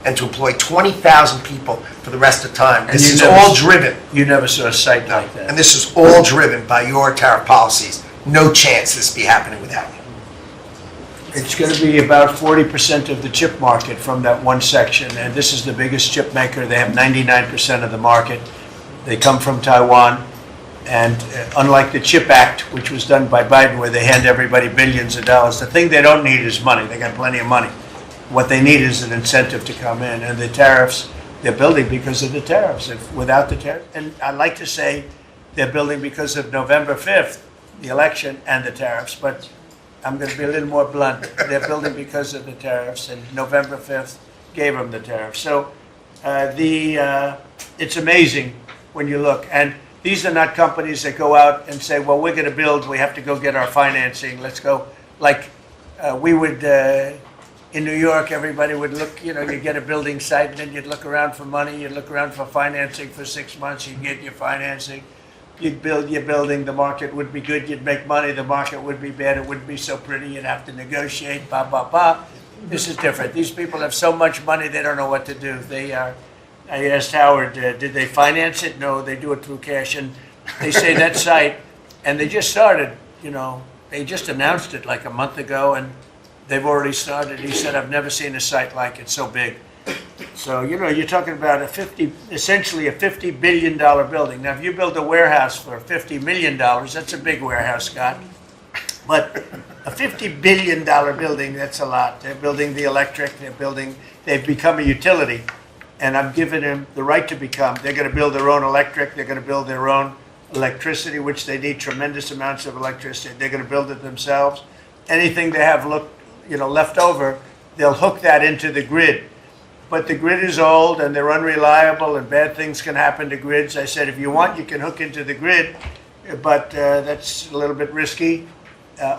and to employ 20,000 people for the rest of the time. And This you is never all s- driven, You never saw a site like that. and this is all driven by your tariff policies. No chance this be happening without you. It's going to be about 40% of the chip market from that one section, and this is the biggest chip maker. They have 99% of the market. They come from Taiwan, and unlike the CHIP Act, which was done by Biden, where they hand everybody billions of dollars, the thing they don't need is money. They got plenty of money. What they need is an incentive to come in, and the tariffs, they're building because of the tariffs. If without the tariffs, and I like to say they're building because of November 5th, the election, and the tariffs, but I'm going to be a little more blunt. They're building because of the tariffs, and November 5th gave them the tariffs. So it's amazing when you look. And these are not companies that go out and say, well, we're going to build, we have to go get our financing. Let's go. Like we would, in New York, everybody would look, you get a building site, and then you'd look around for money, you'd look around for financing for 6 months, you'd get your financing. You'd build your building, the market would be good, you'd make money, the market would be bad, it wouldn't be so pretty, you'd have to negotiate, blah, blah, blah. This is different. These people have so much money, they don't know what to do. I asked Howard, did they finance it? No, they do it through cash. And they say that site, and they just started, they just announced it like a month ago, and they've already started. He said, I've never seen a site like it, so big. So, you're talking about essentially a $50 billion building. Now, if you build a warehouse for $50 million, that's a big warehouse, Scott. But a $50 billion building, that's a lot. They're building the electric, they've become a utility. And I'm giving them the right to become. They're going to build their own electric, they're going to build their own electricity, which they need tremendous amounts of electricity. They're going to build it themselves. Anything they have left over, they'll hook that into the grid. But the grid is old and they're unreliable and bad things can happen to grids. I said, if you want, you can hook into the grid, but that's a little bit risky.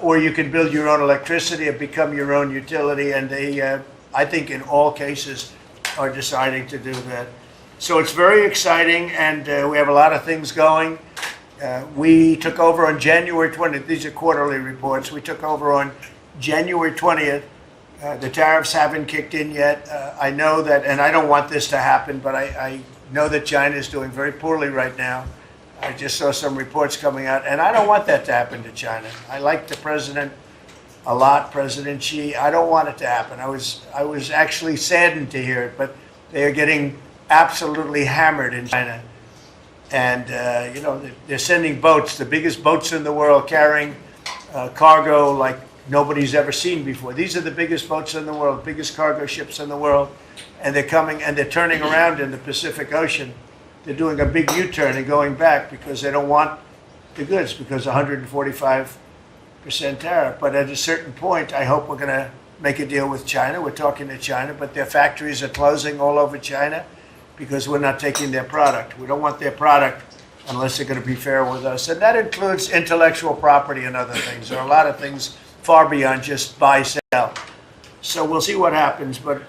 Or you can build your own electricity and become your own utility. And they, I think in all cases, are deciding to do that. So it's very exciting, and we have a lot of things going. We took over on January 20th. These are quarterly reports. We took over on January 20th. The tariffs haven't kicked in yet. I know that, and I don't want this to happen, but I know that China is doing very poorly right now. I just saw some reports coming out, and I don't want that to happen to China. I like the president a lot, President Xi. I don't want it to happen. I was actually saddened to hear it, but they are getting absolutely hammered in China. And, they're sending boats, the biggest boats in the world, carrying cargo like nobody's ever seen before. These are the biggest boats in the world, biggest cargo ships in the world. And they're coming and they're turning around in the Pacific Ocean. They're doing a big U-turn and going back because they don't want the goods, because 145% tariff. But at a certain point, I hope we're going to make a deal with China. We're talking to China, but their factories are closing all over China because we're not taking their product. We don't want their product unless they're going to be fair with us. And that includes intellectual property and other things. There are a lot of things far beyond just buy, sell. So we'll see what happens. But,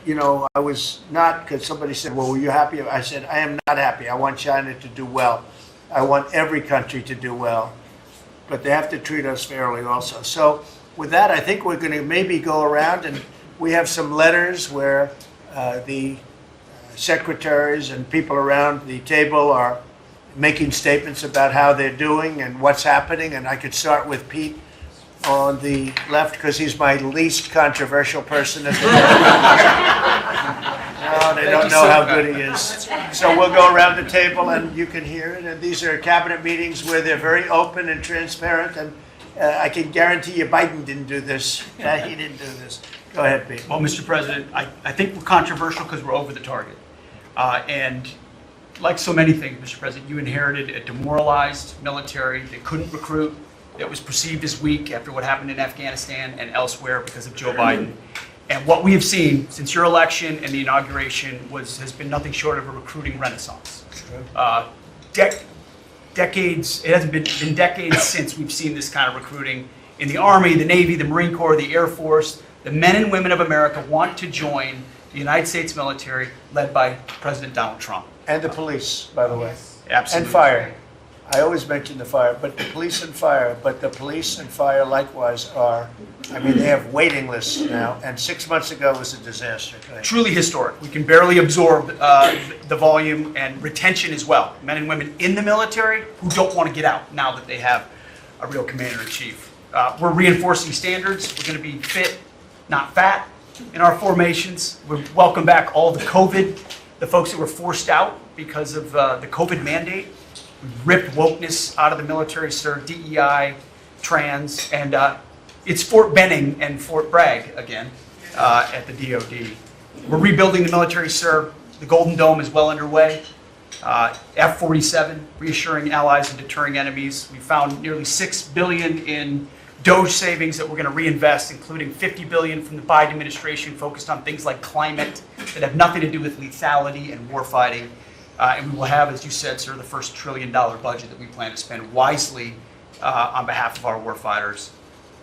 I was not, because somebody said, well, were you happy? I said, I am not happy. I want China to do well. I want every country to do well. But they have to treat us fairly also. So with that, I think we're going to maybe go around, and we have some letters where the secretaries and people around the table are making statements about how they're doing and what's happening. And I could start with Pete on the left, because he's my least controversial person at the No, they don't know how good he is. So we'll go around the table and you can hear it. And these are cabinet meetings where they're very open and transparent. And I can guarantee you Biden didn't do this. He didn't do this. Go ahead, Pete. Well, Mr. President, I think we're controversial because we're over the target. And like so many things, Mr. President, you inherited a demoralized military that couldn't recruit, that was perceived as weak after what happened in Afghanistan and elsewhere because of Joe Biden. And what we have seen since your election and the inauguration has been nothing short of a recruiting renaissance. Decades, it hasn't been decades since we've seen this kind of recruiting in the Army, the Navy, the Marine Corps, the Air Force. The men and women of America want to join the United States military led by President Donald Trump. And the police, by the way. Absolutely. And fire. I always mention the fire, but the police and fire, likewise are, I mean, they have waiting lists now, and 6 months ago was a disaster. Truly historic. We can barely absorb the volume and retention as well. Men and women in the military who don't want to get out now that they have a real commander-in-chief. We're reinforcing standards. We're going to be fit, not fat, in our formations. We welcome back all the folks that were forced out because of the COVID mandate. We've ripped wokeness out of the military, sir, DEI, trans, and it's Fort Benning and Fort Bragg again at the DoD. We're rebuilding the military, sir. The Golden Dome is well underway. F-47, reassuring allies and deterring enemies. We found nearly $6 billion in DOGE savings that we're going to reinvest, including $50 billion from the Biden administration focused on things like climate that have nothing to do with lethality and warfighting. And we will have, as you said, sir, the first $1 trillion budget that we plan to spend wisely on behalf of our warfighters.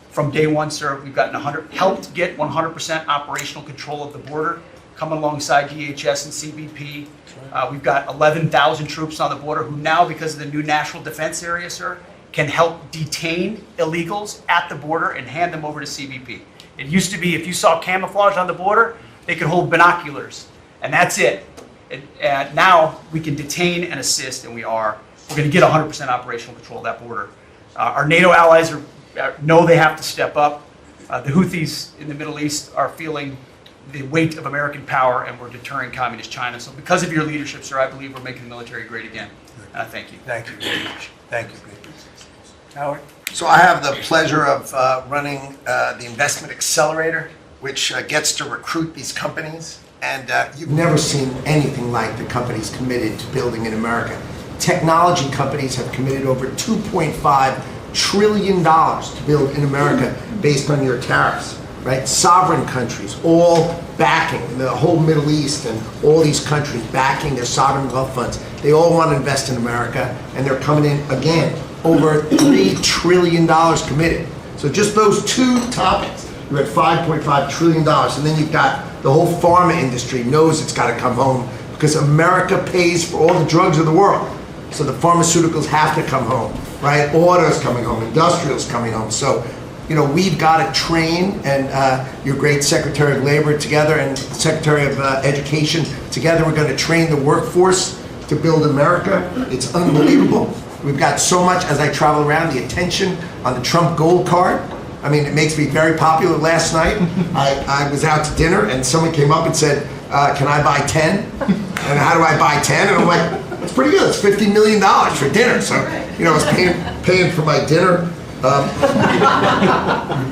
From day one, sir, we've helped get 100% operational control of the border, coming alongside DHS and CBP. We've got 11,000 troops on the border who now, because of the new national defense area, sir, can help detain illegals at the border and hand them over to CBP. It used to be if you saw camouflage on the border, they could hold binoculars, and that's it. And now we can detain and assist, and we're going to get 100% operational control of that border. Our NATO allies know they have to step up. The Houthis in the Middle East are feeling the weight of American power, and we're deterring communist China. So because of your leadership, sir, I believe we're making the military great again. And I thank you. Thank you very much. Thank you. Howard? So I have the pleasure of running the Investment Accelerator, which gets to recruit these companies. And you've never seen anything like the companies committed to building in America. Technology companies have committed over $2.5 trillion to build in America based on your tariffs, right? Sovereign countries, all backing, the whole Middle East and all these countries backing their sovereign wealth funds. They all want to invest in America, and they're coming in, again, over $3 trillion committed. So just those two topics, you're at $5.5 trillion, and then you've got the whole pharma industry knows it's got to come home because America pays for all the drugs of the world. So the pharmaceuticals have to come home, right? Autos coming home, industrials coming home. So, you know, we've got to train, and your great Secretary of Labor together and Secretary of Education together, we're going to train the workforce to build America. It's unbelievable. We've got so much, as I travel around, the attention on the Trump Gold Card. I mean, it makes me very popular. Last night, I was out to dinner, and someone came up and said, can I buy 10? And how do I buy 10? And I'm like, that's pretty good. It's $50 million for dinner. So, you know, I was paying for my dinner.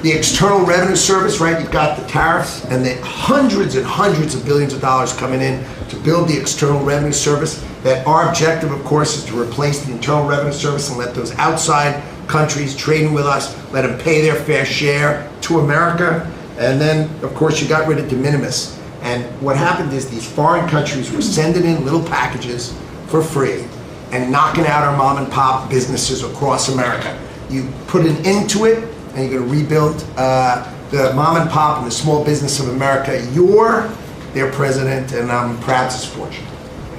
The External Revenue Service, right? You've got the tariffs and the hundreds and hundreds of billions of dollars coming in to build the External Revenue Service. That our objective, of course, is to replace the Internal Revenue Service and let those outside countries trading with us, let them pay their fair share to America. And then, of course, you got rid of de minimis. And what happened is these foreign countries were sending in little packages for free and knocking out our mom and pop businesses across America. You put an end to it, and you're going to rebuild the mom and pop and the small business of America. You're their president, and I'm proud to support you.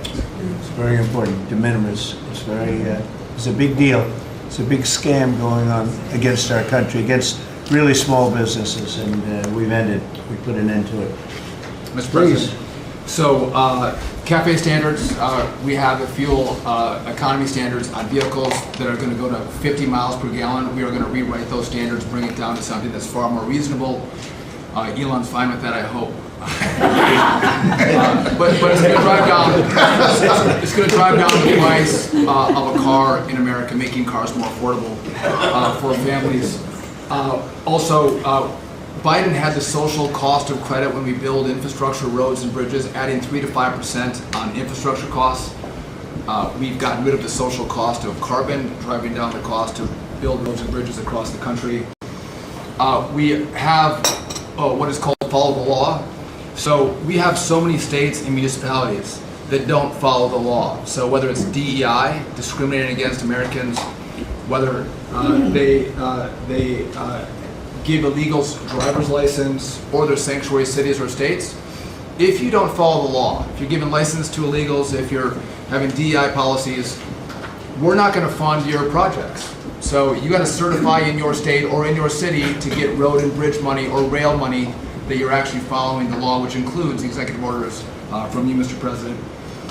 It's very important. De minimis. It's a big deal. It's a big scam going on against our country, against really small businesses, and we put an end to it. Mr. President. So, CAFE standards, we have the fuel economy standards on vehicles that are going to go to 50 miles per gallon. We are going to rewrite those standards, bring it down to something that's far more reasonable. Elon's fine with that, I hope. But it's going to drive down. It's going to drive down the price of a car in America, making cars more affordable for families. Also, Biden had the social cost of credit when we build infrastructure, roads, and bridges, adding 3 to 5% on infrastructure costs. We've gotten rid of the social cost of carbon, driving down the cost to build roads and bridges across the country. We have what is called follow the law. So we have so many states and municipalities that don't follow the law. So whether it's DEI, discriminating against Americans, whether they give illegals driver's license, or their sanctuary cities or states, if you don't follow the law, if you're giving license to illegals, if you're having DEI policies, we're not going to fund your projects. So you got to certify in your state or in your city to get road and bridge money or rail money that you're actually following the law, which includes executive orders from you, Mr. President.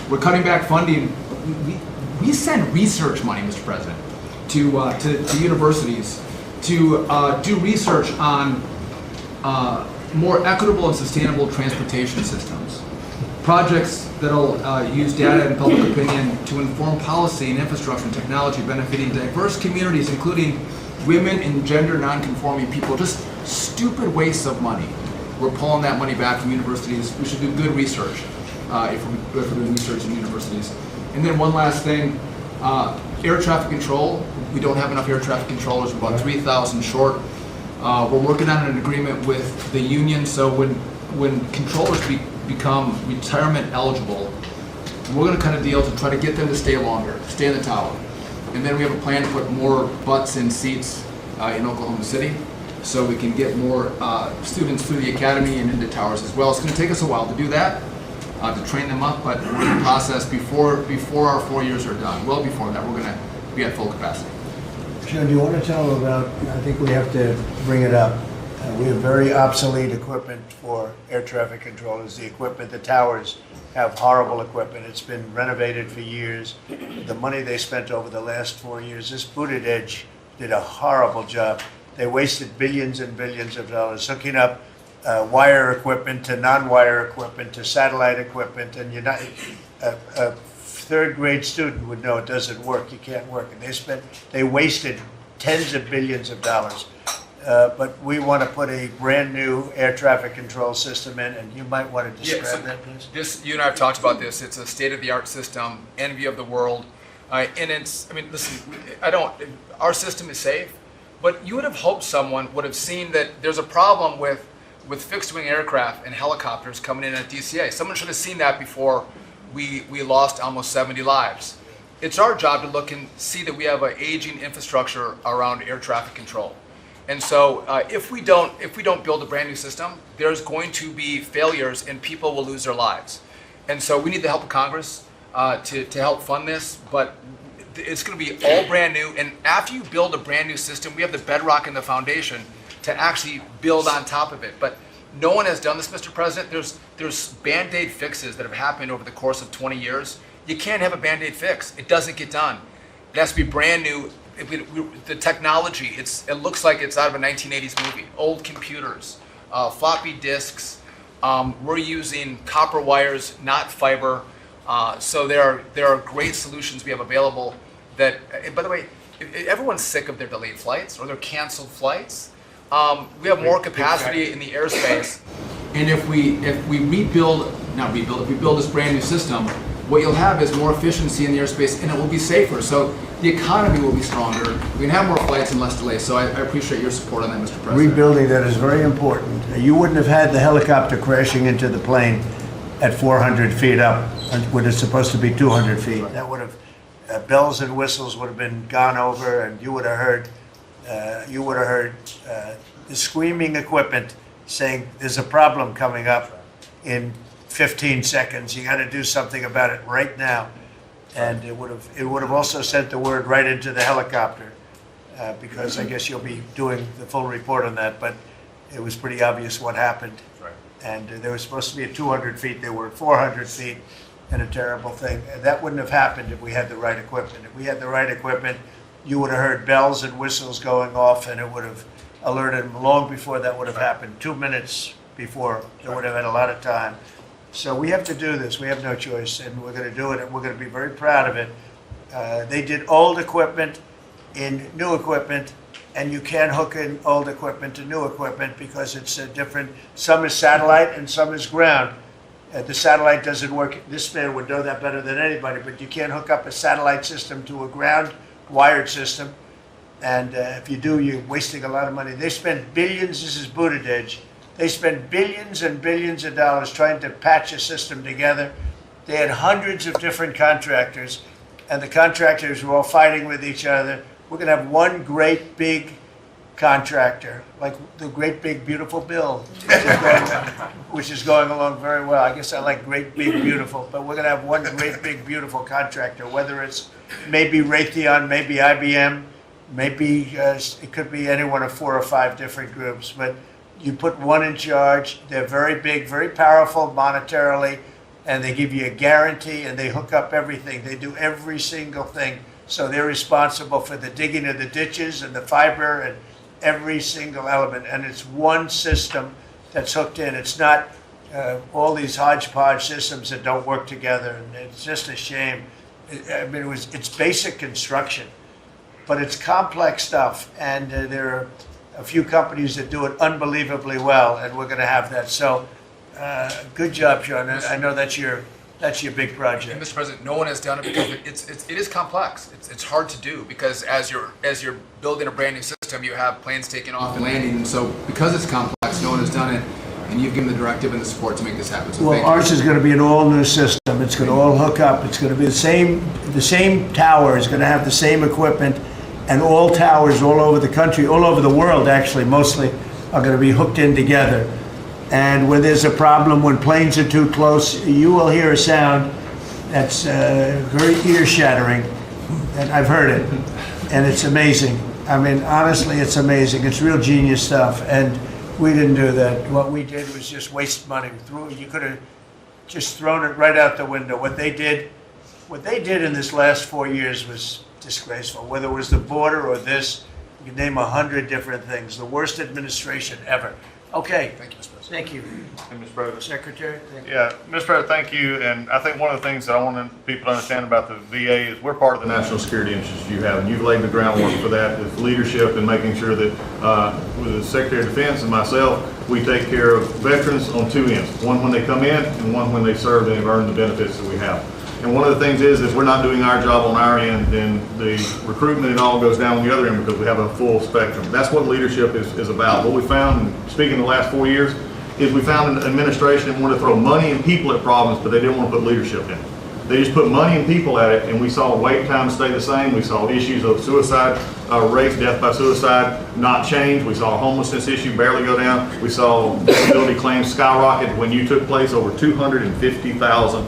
We're cutting back funding. We send research money, Mr. President, to universities to do research on more equitable and sustainable transportation systems. Projects that'll use data and public opinion to inform policy and infrastructure and technology benefiting diverse communities, including women and gender non-conforming people. Just stupid wastes of money. We're pulling that money back from universities. We should do good research if we're doing research in universities. And then one last thing, air traffic control. We don't have enough air traffic controllers. We're about 3,000 short. We're working on an agreement with the union, so when controllers become retirement eligible, we're going to cut a deal to try to get them to stay longer, stay in the tower. And then we have a plan to put more butts in seats in Oklahoma City, so we can get more students through the academy and into towers as well. It's going to take us a while to do that, to train them up, but we're in the process before our 4 years are done. Well before that, we're going to be at full capacity. Sean, do you want to tell them about, I think we have to bring it up. We have very obsolete equipment for air traffic controllers. The equipment, the towers have horrible equipment. It's been renovated for years. The money they spent over the last 4 years, this Buttigieg did a horrible job. They wasted billions and billions of dollars hooking up wire equipment to non-wire equipment to satellite equipment, and a third grade student would know it doesn't work. You can't work. And they wasted tens of billions of dollars. But we want to put a brand new air traffic control system in, and you might want to describe that, please. You and I have talked about this. It's a state-of-the-art system, envy of the world, and listen, our system is safe, but you would have hoped someone would have seen that there's a problem with fixed-wing aircraft and helicopters coming in at DCA. Someone should have seen that before we lost almost 70 lives. It's our job to look and see that we have an aging infrastructure around air traffic control. And so if we don't build a brand new system, there's going to be failures and people will lose their lives. And so we need the help of Congress to help fund this, but it's going to be all brand new. And after you build a brand new system, we have the bedrock and the foundation to actually build on top of it. But no one has done this, Mr. President. There's Band-Aid fixes that have happened over the course of 20 years. You can't have a Band-Aid fix. It doesn't get done. It has to be brand new. The technology, it looks like it's out of a 1980s movie. Old computers, floppy disks. We're using copper wires, not fiber. So there are great solutions we have available that, by the way, everyone's sick of their delayed flights or their canceled flights. We have more capacity in the airspace. And if we build this brand new system, what you'll have is more efficiency in the airspace, and it will be safer. So the economy will be stronger. We can have more flights and less delays. So I appreciate your support on that, Mr. President. Rebuilding that is very important. You wouldn't have had the helicopter crashing into the plane at 400 feet up when it's supposed to be 200 feet. That would have, bells and whistles would have been gone over, and you would have heard the screaming equipment saying there's a problem coming up in 15 seconds. You got to do something about it right now. And it would have also sent the word right into the helicopter, because I guess you'll be doing the full report on that, but it was pretty obvious what happened. Right. And they were supposed to be at 200 feet, they were at 400 feet, and a terrible thing. And that wouldn't have happened if we had the right equipment. If we had the right equipment, you would have heard bells and whistles going off, and it would have alerted them long before that would have happened. 2 minutes before, they would have had a lot of time. So we have to do this. We have no choice, and we're going to do it, and we're going to be very proud of it. They did old equipment in new equipment, and you can't hook in old equipment to new equipment because it's different. Some is satellite and some is ground. The satellite doesn't work. This man would know that better than anybody, but you can't hook up a satellite system to a ground wired system. And if you do, you're wasting a lot of money. They spent billions. This is Buttigieg. They spent billions and billions of dollars trying to patch a system together. They had hundreds of different contractors, and the contractors were all fighting with each other. We're going to have one great big contractor, like the Great Big Beautiful Bill, which is going along very well. I guess I like Great Big Beautiful, but we're going to have one Great Big Beautiful contractor, whether it's maybe Raytheon, maybe IBM, maybe it could be any one of 4 or 5 different groups, but you put one in charge. They're very big, very powerful monetarily, and they give you a guarantee, and they hook up everything. They do every single thing. So they're responsible for the digging of the ditches and the fiber and every single element. And it's one system that's hooked in. It's not all these hodgepodge systems that don't work together. And it's just a shame. I mean, it's basic construction, but it's complex stuff. And there are a few companies that do it unbelievably well, and we're going to have that. So good job, Sean. I know that's your big project. And Mr. President, no one has done it because it is complex. It's hard to do because as you're building a brand new system, you have planes taking off and landing. And so because it's complex, no one has done it, and you've given the directive and the support to make this happen. So well, ours is going to be an all-new system. It's going to all hook up. It's going to be the same tower is going to have the same equipment, and all towers all over the country, all over the world actually, mostly, are going to be hooked in together. And when there's a problem, when planes are too close, you will hear a sound that's very ear-shattering, and I've heard it, and it's amazing. I mean, honestly, it's amazing. It's real genius stuff, and we didn't do that. What we did was just waste money. You could have just thrown it right out the window. What they did in this last 4 years was disgraceful. Whether it was the border or this, you can name 100 different things. The worst administration ever. Okay. Thank you, Mr. President. Thank you. And Mr. President. Secretary? Thank you. Yeah, Mr. President, thank you. And I think one of the things that I want people to understand about the VA is we're part of the national security interests you have, and you've laid the groundwork for that with leadership and making sure that with the Secretary of Defense and myself, we take care of veterans on 2 ends, one when they come in and one when they serve and they've earned the benefits that we have. And one of the things is if we're not doing our job on our end, then the recruitment and all goes down on the other end because we have a full spectrum. That's what leadership is about. What we found, speaking in the last 4 years, is we found an administration that wanted to throw money and people at problems, but they didn't want to put leadership in it. They just put money and people at it, and we saw wait times stay the same. We saw issues of suicide rates, death by suicide, not change. We saw a homelessness issue barely go down. We saw disability claims skyrocket. When you took place, over 250,000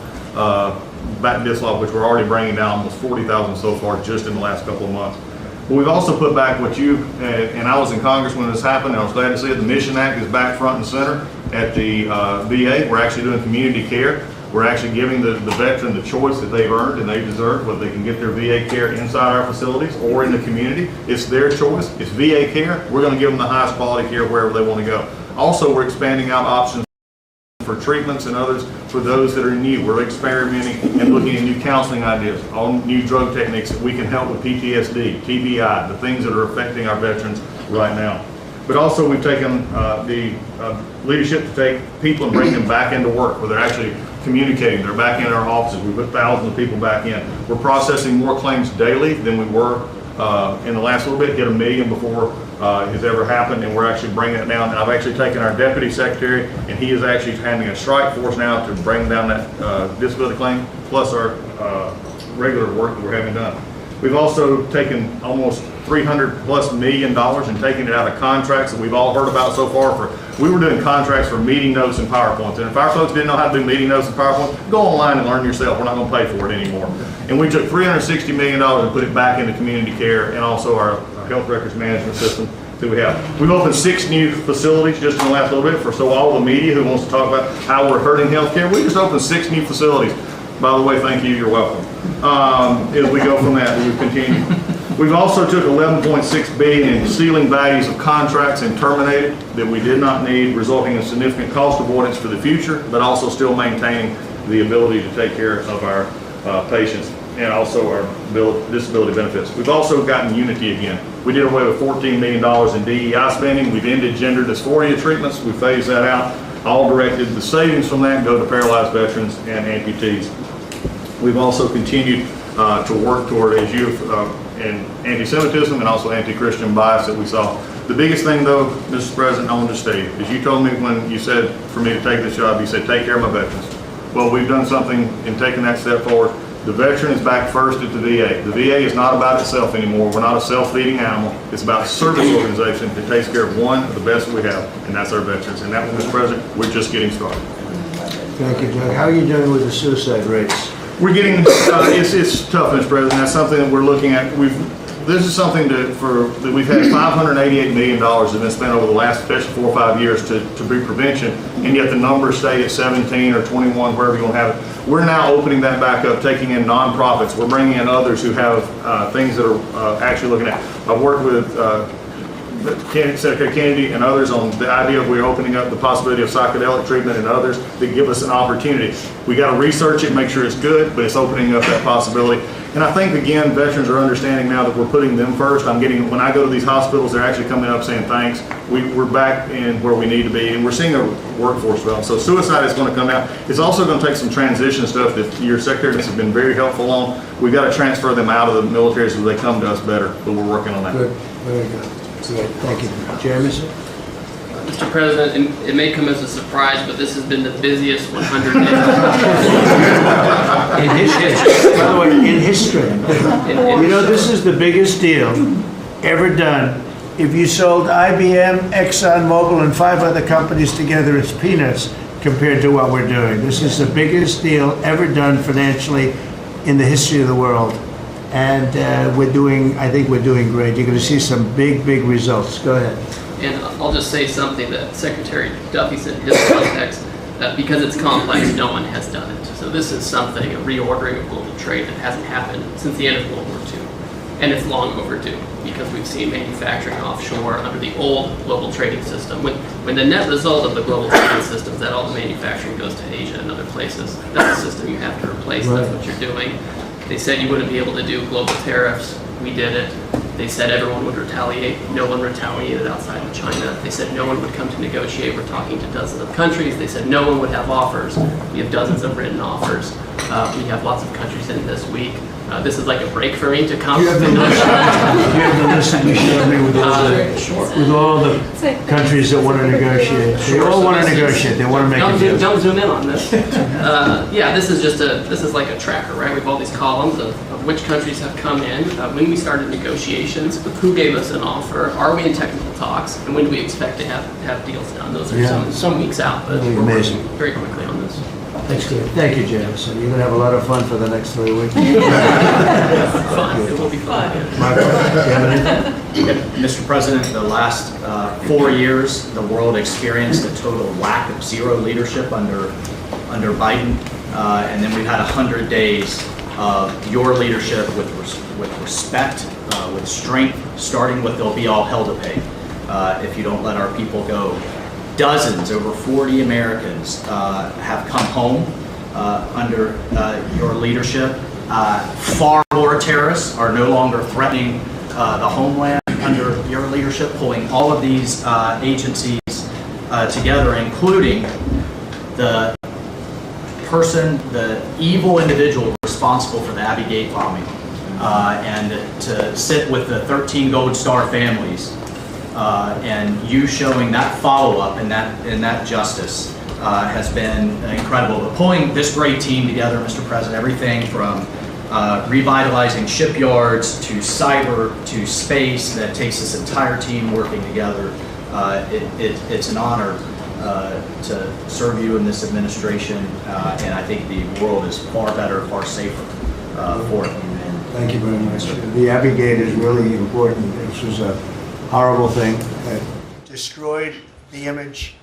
back dislodged, which we're already bringing down almost 40,000 so far just in the last couple of months. But we've also put back what you, and I was in Congress when this happened, and I was glad to see it. The Mission Act is back front and center at the VA. We're actually doing community care. We're actually giving the veteran the choice that they've earned and they deserve, whether they can get their VA care inside our facilities or in the community. It's their choice. It's VA care. We're going to give them the highest quality care wherever they want to go. Also, we're expanding out options for treatments and others for those that are new. We're experimenting and looking at new counseling ideas, all new drug techniques that we can help with PTSD, TBI, the things that are affecting our veterans right now. But also we've taken the leadership to take people and bring them back into work where they're actually communicating. They're back in our offices. We put thousands of people back in. We're processing more claims daily than we were in the last little bit, hit 1 million before has ever happened, and we're actually bringing it down. And I've actually taken our deputy secretary, and he is actually handling a strike force now to bring down that disability claim, plus our regular work that we're having done. We've also taken almost $300+ million and taken it out of contracts that we've all heard about so far. We were doing contracts for meeting notes and PowerPoints, and if our folks didn't know how to do meeting notes and PowerPoints, go online and learn yourself. We're not going to pay for it anymore. And we took $360 million and put it back into community care and also our health records management system that we have. We've opened 6 new facilities just in the last little bit so all the media who wants to talk about how we're hurting healthcare, we just opened 6 new facilities. By the way, thank you, you're welcome. As we go from that, we continue. We've also took $11.6 billion in ceiling values of contracts and terminated that we did not need, resulting in significant cost avoidance for the future, but also still maintaining the ability to take care of our patients and also our disability benefits. We've also gotten unity again. We did away with $14 million in DEI spending. We've ended gender dysphoria treatments. We phased that out. All directed the savings from that go to paralyzed veterans and amputees. We've also continued to work toward, as you've, in anti-Semitism and also anti-Christian bias that we saw. The biggest thing though, Mr. President, I want to state, is you told me when you said for me to take this job, you said take care of my veterans. Well, we've done something in taking that step forward. The veteran is back first at the VA. The VA is not about itself anymore. We're not a self-feeding animal. It's about a service organization that takes care of one of the best we have, and that's our veterans. And that one, Mr. President, we're just getting started. Thank you, Doug. How are you doing with the suicide rates? We're getting, it's tough, Mr. President. That's something that we're looking at. This is something that we've had $588 million that's been spent over the last, especially 4 or 5 years to be prevention, and yet the numbers stay at 17 or 21, wherever you want to have it. We're now opening that back up, taking in nonprofits. We're bringing in others who have things that are actually looking at. I've worked with Secretary Kennedy and others on the idea of we're opening up the possibility of psychedelic treatment and others that give us an opportunity. We got to research it, make sure it's good, but it's opening up that possibility. And I think, again, veterans are understanding now that we're putting them first. When I go to these hospitals, they're actually coming up saying thanks. We're back in where we need to be, and we're seeing a workforce develop. So suicide is going to come down. It's also going to take some transition stuff that your secretary has been very helpful on. We've got to transfer them out of the military so they come to us better, but we're working on that. Good, very good. Great, thank you. Jeremy, sir? Mr. President, it may come as a surprise, but this has been the busiest 100 days. In history. By the way, in history. You know, this is the biggest deal ever done. If you sold IBM, ExxonMobil, and 5 other companies together, it's peanuts compared to what we're doing. This is the biggest deal ever done financially in the history of the world. And I think we're doing great. You're going to see some big, big results. Go ahead. And I'll just say something that Secretary Duffy said in his context, that because it's complex, no one has done it. So this is something, a reordering of global trade that hasn't happened since the end of World War II. And it's long overdue because we've seen manufacturing offshore under the old global trading system. When the net result of the global trading system is that all the manufacturing goes to Asia and other places, that's a system you have to replace. Right. That's what you're doing. They said you wouldn't be able to do global tariffs. We did it. They said everyone would retaliate. No one retaliated outside of China. They said no one would come to negotiate. We're talking to dozens of countries. They said no one would have offers. We have dozens of written offers. We have lots of countries in this week. This is like a break for me to come. You have the list that you showed me with all the countries that want to negotiate. They all want to negotiate. They want to make a deal. Don't zoom in on this. Yeah, this is like a tracker, right? We have all these columns of which countries have come in, when we started negotiations, who gave us an offer, are we in technical talks, and when do we expect to have deals done? Those are some weeks out, but Really we're amazing. working very quickly on this. That's good. Thank you, Jameson. You're going to have a lot of fun for the next 3 weeks. Fun. It will be fun. Michael, do you have anything? Mr. President, the last 4 years, the world experienced a total lack of zero leadership under Biden, and then we've had 100 days of your leadership with respect, with strength, starting with there'll be all hell to pay if you don't let our people go. Dozens, over 40 Americans have come home under your leadership. Far more terrorists are no longer threatening the homeland under your leadership, pulling all of these agencies together, including the evil individual responsible for the Abbey Gate bombing, and to sit with the 13 Gold Star families, and you showing that follow-up and that justice has been incredible. But pulling this great team together, Mr. President, everything from revitalizing shipyards to cyber to space, that takes this entire team working together. It's an honor to serve you in this administration, and I think the world is far better, far safer for it. Thank you very much. The Abbey Gate is really important. This was a horrible thing that destroyed the image,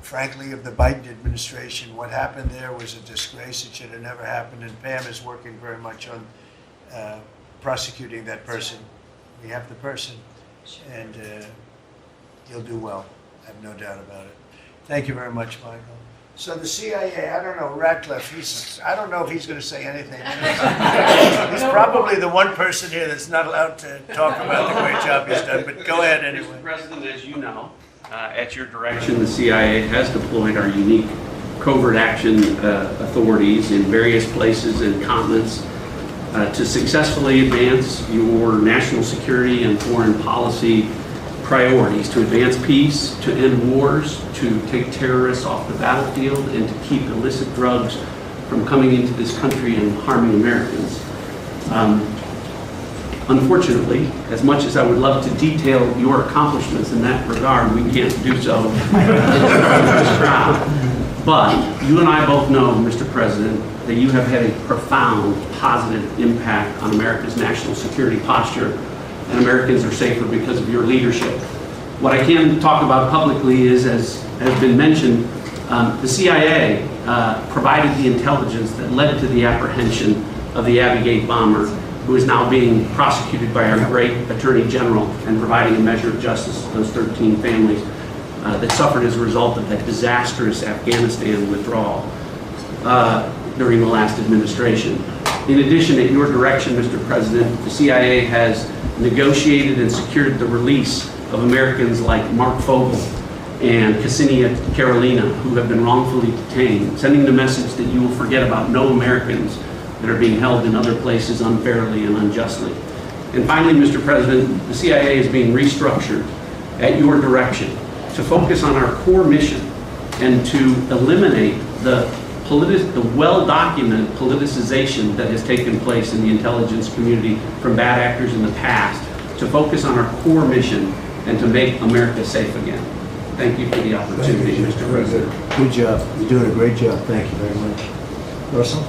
frankly, of the Biden administration. What happened there was a disgrace. It should have never happened, and Pam is working very much on prosecuting that person. We have the person, and he'll do well. I have no doubt about it. Thank you very much, Michael. So the CIA, I don't know, Ratcliffe, I don't know if he's going to say anything. He's probably the one person here that's not allowed to talk about the great job he's done, but go ahead anyway. Mr. President, as you know, at your direction, the CIA has deployed our unique covert action authorities in various places and continents to successfully advance your national security and foreign policy priorities, to advance peace, to end wars, to take terrorists off the battlefield, and to keep illicit drugs from coming into this country and harming Americans. Unfortunately, as much as I would love to detail your accomplishments in that regard, we can't do so in this crowd. But you and I both know, Mr. President, that you have had a profound positive impact on America's national security posture, and Americans are safer because of your leadership. What I can talk about publicly is, as has been mentioned, the CIA provided the intelligence that led to the apprehension of the Abbey Gate bomber, who is now being prosecuted by our great Attorney General and providing a measure of justice to those 13 families that suffered as a result of that disastrous Afghanistan withdrawal during the last administration. In addition, at your direction, Mr. President, the CIA has negotiated and secured the release of Americans like Mark Fogel and Ksenia Carolina, who have been wrongfully detained, sending the message that you will forget about no Americans that are being held in other places unfairly and unjustly. And finally, Mr. President, the CIA is being restructured at your direction to focus on our core mission and to eliminate the well-documented politicization that has taken place in the intelligence community from bad actors in the past, to focus on our core mission and to make America safe again. Thank you for the opportunity, Mr. President. Good job. You're doing a great job. Thank you very much. Russell?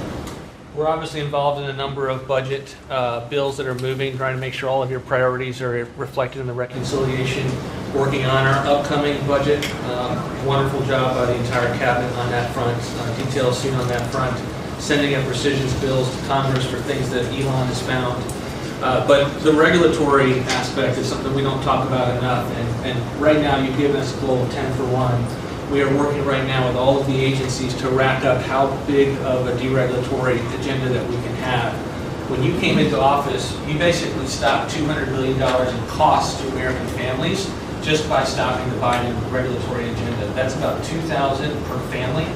We're obviously involved in a number of budget bills that are moving, trying to make sure all of your priorities are reflected in the reconciliation, working on our upcoming budget. Wonderful job by the entire cabinet on that front. Details soon on that front. Sending up precision bills to Congress for things that Elon has found. But the regulatory aspect is something we don't talk about enough. And right now, you've given us a goal of 10 for 1. We are working right now with all of the agencies to rack up how big of a deregulatory agenda that we can have. When you came into office, you basically stopped $200 billion in costs to American families just by stopping the Biden regulatory agenda. That's about $2,000 per family.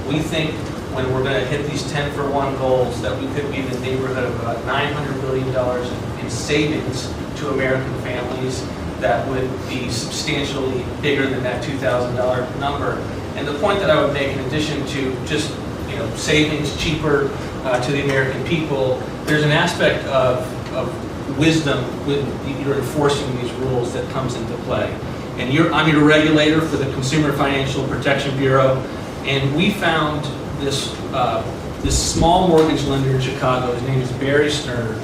We think when we're going to hit these 10 for 1 goals that we could be in the neighborhood of about $900 billion in savings to American families. That would be substantially bigger than that $2,000 number. And the point that I would make, in addition to just savings cheaper to the American people, there's an aspect of wisdom when you're enforcing these rules that comes into play. And I'm your regulator for the Consumer Financial Protection Bureau, and we found this small mortgage lender in Chicago. His name is Barry Stern.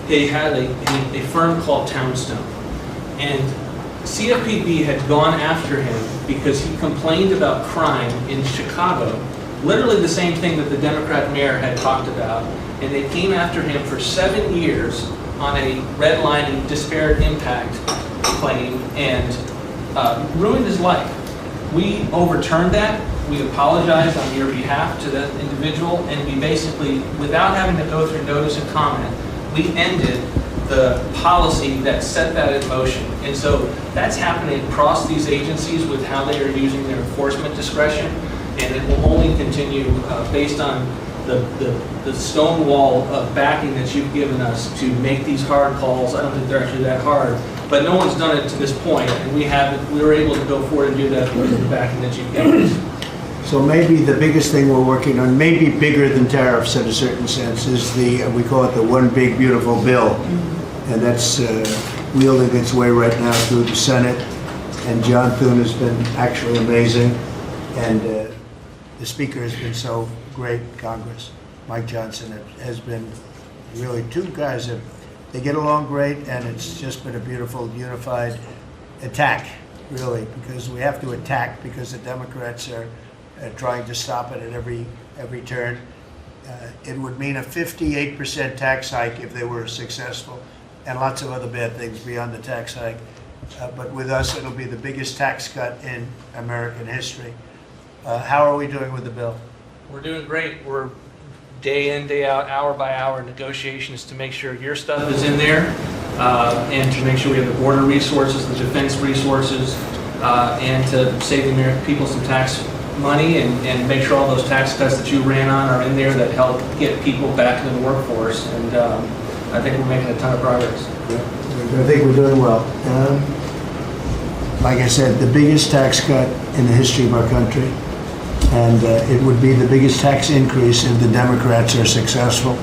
They had a firm called Townstone. And CFPB had gone after him because he complained about crime in Chicago, literally the same thing that the Democrat mayor had talked about, and they came after him for 7 years on a redlining disparate impact claim and ruined his life. We overturned that. We apologized on your behalf to that individual, and we basically, without having to go through notice and comment, we ended the policy that set that in motion. And so that's happening across these agencies with how they are using their enforcement discretion, and it will only continue based on the stone wall of backing that you've given us to make these hard calls. I don't think they're actually that hard, but no one's done it to this point, and we were able to go forward and do that with the backing that you've given us. So maybe the biggest thing we're working on, maybe bigger than tariffs in a certain sense, is we call it the One Big Beautiful Bill. And that's wielding its way right now through the Senate. And John Thune has been actually amazing. And the Speaker has been so great, Congress. Mike Johnson has been really two guys that they get along great, and it's just been a beautiful, unified attack, really, because we have to attack because the Democrats are trying to stop it at every turn. It would mean a 58% tax hike if they were successful, and lots of other bad things beyond the tax hike. But with us, it'll be the biggest tax cut in American history. How are we doing with the bill? We're doing great. We're day in, day out, hour by hour negotiations to make sure your stuff is in there, and to make sure we have the border resources, the defense resources, and to save the American people some tax money and make sure all those tax cuts that you ran on are in there that help get people back into the workforce. And I think we're making a ton of progress. I think we're doing well. Like I said, the biggest tax cut in the history of our country. and it would be the biggest tax increase if the Democrats are successful.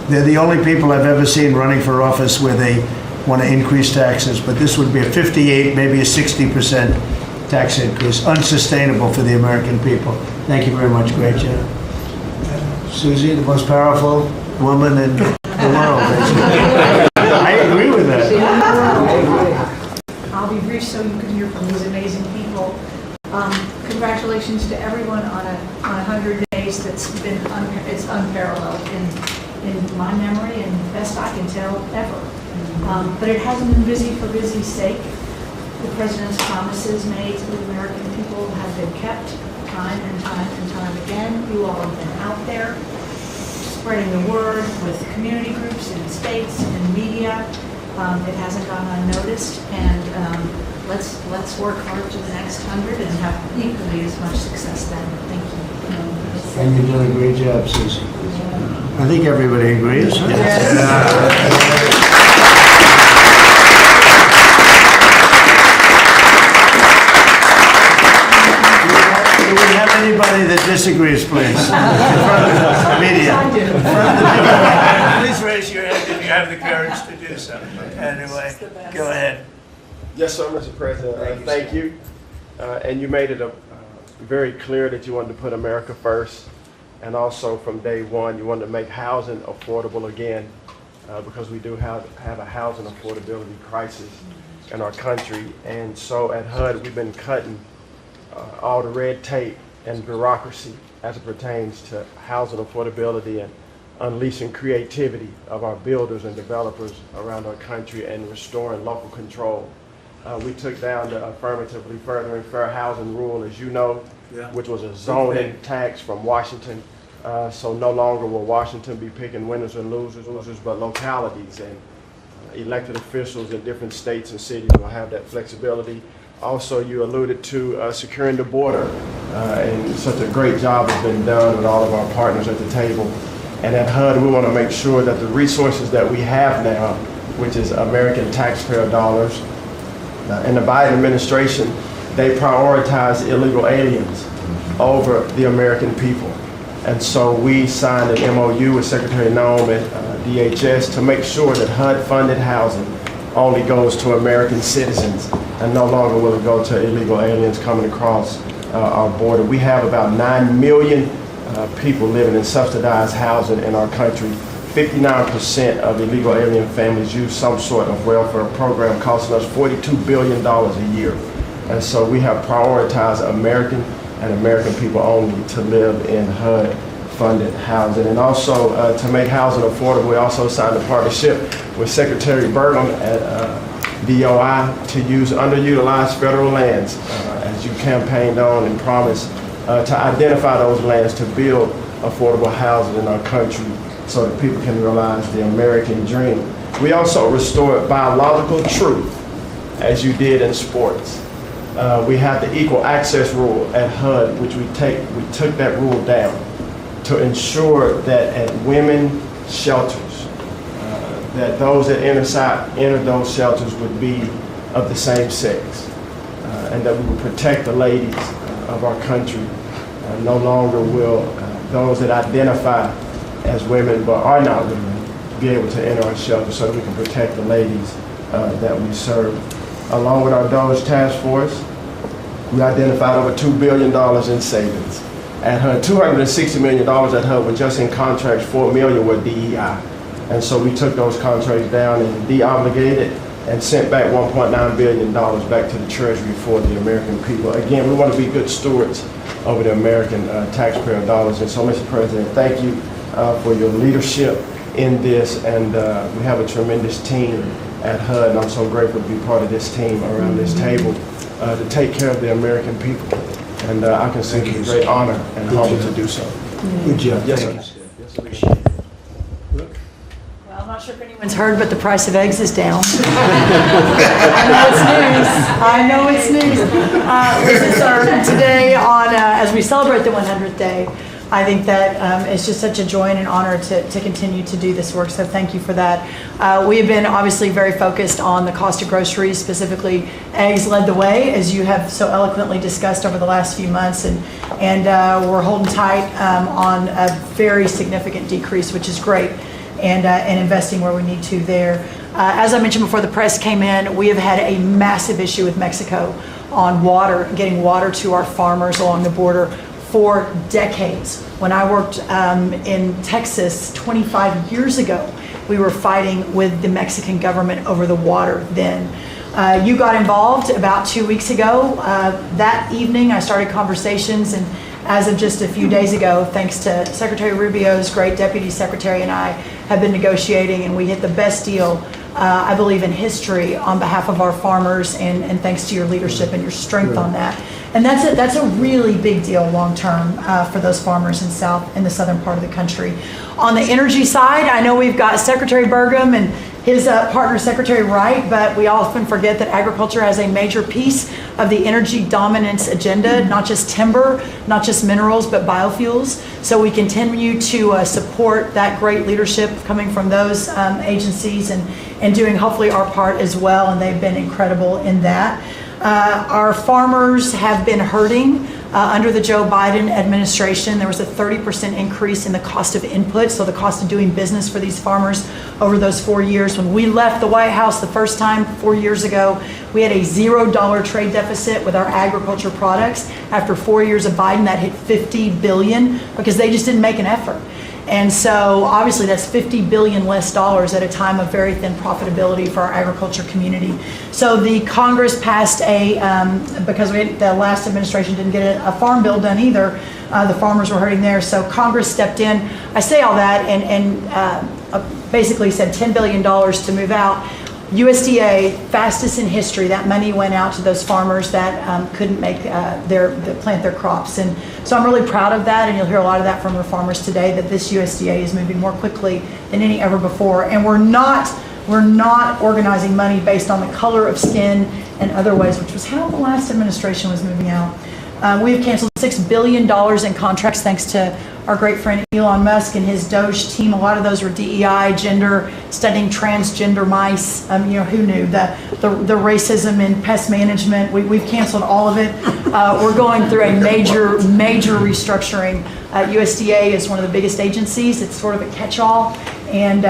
They're the only people I've ever seen running for office where they want to increase taxes, but this would be a 58, maybe a 60% tax increase, unsustainable for the American people. Thank you very much, great job. Susie, the most powerful woman in the world, basically. I agree with that. I'll be brief so you can hear from these amazing people. Congratulations to everyone on 100 days that's been it's unparalleled in my memory and best I can tell ever. But it hasn't been busy for busy's sake. The President's promises made to the American people have been kept time and time and time again. You all have been out there spreading the word with community groups in states and media. It hasn't gone unnoticed, and let's work hard to the next 100 and have equally as much success then. Thank you. And you've done a great job, Susie. I think everybody agrees. Huh? Do we have anybody that disagrees, please? In front of the media. In front of the media. Please raise your hand if you have the courage to do so. Anyway, go ahead. Yes, sir, Mr. President. Thank you. And you made it very clear that you wanted to put America first. And also from day one, you wanted to make housing affordable again, because we do have a housing affordability crisis in our country. And so at HUD, we've been cutting all the red tape and bureaucracy as it pertains to housing affordability and unleashing creativity of our builders and developers around our country and restoring local control. We took down the affirmatively furthering fair housing rule, as you know, which was a zoning tax from Washington. So no longer will Washington be picking winners and losers, but localities and elected officials in different states and cities will have that flexibility. Also, you alluded to securing the border, and such a great job has been done with all of our partners at the table. And at HUD, we want to make sure that the resources that we have now, which is American taxpayer dollars, in the Biden administration, they prioritize illegal aliens over the American people. And so we signed an MOU with Secretary Noem at DHS to make sure that HUD-funded housing only goes to American citizens and no longer will it go to illegal aliens coming across our border. We have about 9 million people living in subsidized housing in our country. 59% of illegal alien families use some sort of welfare program, costing us $42 billion a year. And so we have prioritized American and American people only to live in HUD-funded housing. And also to make housing affordable, we also signed a partnership with Secretary Burgum at DOI to use underutilized federal lands, as you campaigned on and promised, to identify those lands to build affordable housing in our country so that people can realize the American dream. We also restored biological truth, as you did in sports. We have the equal access rule at HUD, which we took that rule down to ensure that at women's shelters, that those that enter those shelters would be of the same sex, and that we would protect the ladies of our country. No longer will those that identify as women but are not women be able to enter our shelter, so that we can protect the ladies that we serve. Along with our DOGE task force, we identified over $2 billion in savings. At HUD, $260 million at HUD were just in contracts, $4 million were DEI. And so we took those contracts down and de-obligated and sent back $1.9 billion back to the Treasury for the American people. Again, we want to be good stewards over the American taxpayer dollars. And so, Mr. President, thank you for your leadership in this. And we have a tremendous team at HUD, and I'm so grateful to be part of this team around this table to take care of the American people. And I consider it a great honor and honor to do so. Good job. Yes, sir. Well, I'm not sure if anyone's heard, but the price of eggs is down. I know it's news. Today, as we celebrate the 100th day, I think that it's just such a joy and an honor to continue to do this work, so thank you for that. We have been obviously very focused on the cost of groceries, specifically eggs led the way, as you have so eloquently discussed over the last few months, and we're holding tight on a very significant decrease, which is great, and investing where we need to there. As I mentioned before the press came in, we have had a massive issue with Mexico on water, getting water to our farmers along the border for decades. When I worked in Texas 25 years ago, we were fighting with the Mexican government over the water then. You got involved about 2 weeks ago. That evening I started conversations, and as of just a few days ago, thanks to Secretary Rubio's great deputy secretary and I have been negotiating, and we hit the best deal I believe in history on behalf of our farmers, and thanks to your leadership and your strength on that. And that's a really big deal long term for those farmers in the southern part of the country. On the energy side, I know we've got Secretary Burgum and his partner Secretary Wright, but we often forget that agriculture has a major piece of the energy dominance agenda, not just timber, not just minerals, but biofuels. So we continue to support that great leadership coming from those agencies, and doing hopefully our part as well, and they've been incredible in that. Our farmers have been hurting under the Joe Biden administration. There was a 30% increase in the cost of input, so the cost of doing business for these farmers over those 4 years. When we left the White House the first time 4 years ago, we had a $0 trade deficit with our agriculture products. After 4 years of Biden, that hit $50 billion because they just didn't make an effort. And so obviously that's $50 billion less dollars at a time of very thin profitability for our agriculture community. So the Congress passed because the last administration didn't get a farm bill done either, the farmers were hurting there. So Congress stepped in. I say all that and basically said $10 billion to move out. USDA, fastest in history, that money went out to those farmers that couldn't make plant their crops. And so I'm really proud of that, and you'll hear a lot of that from our farmers today, that this USDA is moving more quickly than any ever before. And we're not organizing money based on the color of skin and other ways, which was how the last administration was moving out. We have canceled $6 billion in contracts thanks to our great friend Elon Musk and his Doge team. A lot of those were DEI, gender, studying transgender mice. Who knew the racism in pest management? We've canceled all of it. We're going through a major restructuring. USDA is one of the biggest agencies. It's sort of a catch-all, and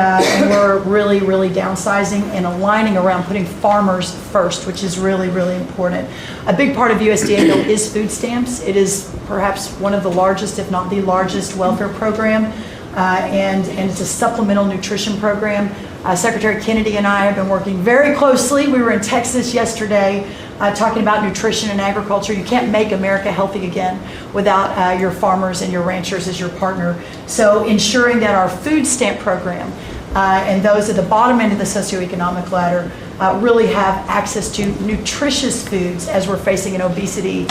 we're really downsizing and aligning around putting farmers first, which is really important. A big part of USDA though is food stamps. It is perhaps one of the largest, if not the largest, welfare program, and it's a supplemental nutrition program. Secretary Kennedy and I have been working very closely. We were in Texas yesterday talking about nutrition and agriculture. You can't make America healthy again without your farmers and your ranchers as your partner. So ensuring that our food stamp program and those at the bottom end of the socioeconomic ladder really have access to nutritious foods as we're facing an obesity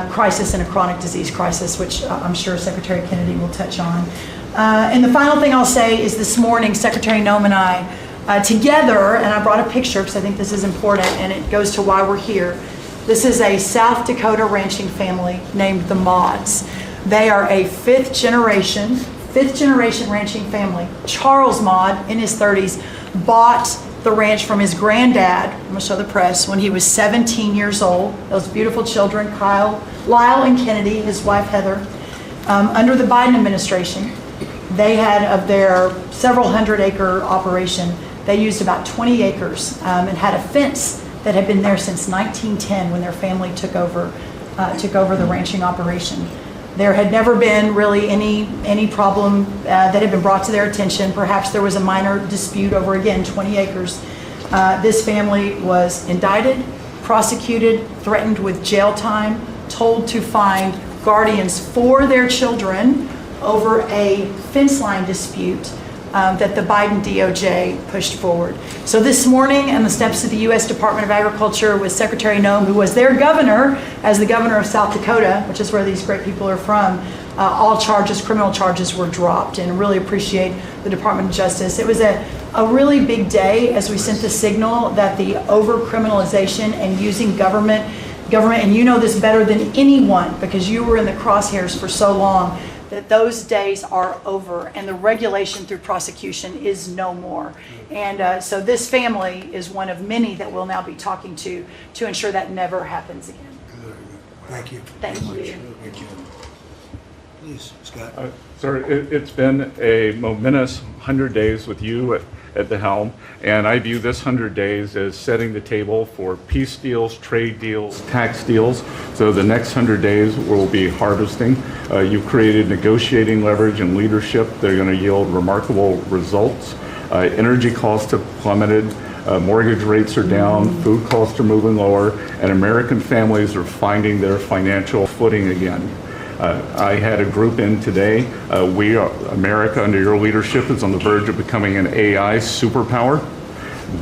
crisis and a chronic disease crisis, which I'm sure Secretary Kennedy will touch on. And the final thing I'll say is this morning, Secretary Noem and I, together, and I brought a picture because I think this is important and it goes to why we're here. This is a South Dakota ranching family named the Mauds. They are a fifth generation ranching family. Charles Maud, in his 30s, bought the ranch from his granddad, I'm going to show the press, when he was 17 years old. Those beautiful children, Lyle and Kennedy, his wife Heather. Under the Biden administration, they had, of their several hundred-acre operation, they used about 20 acres and had a fence that had been there since 1910 when their family took over the ranching operation. There had never been really any problem that had been brought to their attention. Perhaps there was a minor dispute over, again, 20 acres. This family was indicted, prosecuted, threatened with jail time, told to find guardians for their children over a fence line dispute that the Biden DOJ pushed forward. So this morning, on the steps of the U.S. Department of Agriculture with Secretary Noem, who was their governor, as the governor of South Dakota, which is where these great people are from, all criminal charges were dropped, and really appreciate the Department of Justice. It was a really big day as we sent the signal that the over-criminalization and using government, and you know this better than anyone because you were in the crosshairs for so long, that those days are over and the regulation through prosecution is no more. And so this family is one of many that we'll now be talking to ensure that never happens again. Thank you. Thank you. Please, Scott. Sir, it's been a momentous 100 days with you at the helm, and I view this 100 days as setting the table for peace deals, trade deals, tax deals. So the next 100 days will be harvesting. You've created negotiating leverage and leadership that are going to yield remarkable results. Energy costs have plummeted. Mortgage rates are down, food costs are moving lower, and American families are finding their financial footing again. I had a group in today. America, under your leadership, is on the verge of becoming an AI superpower,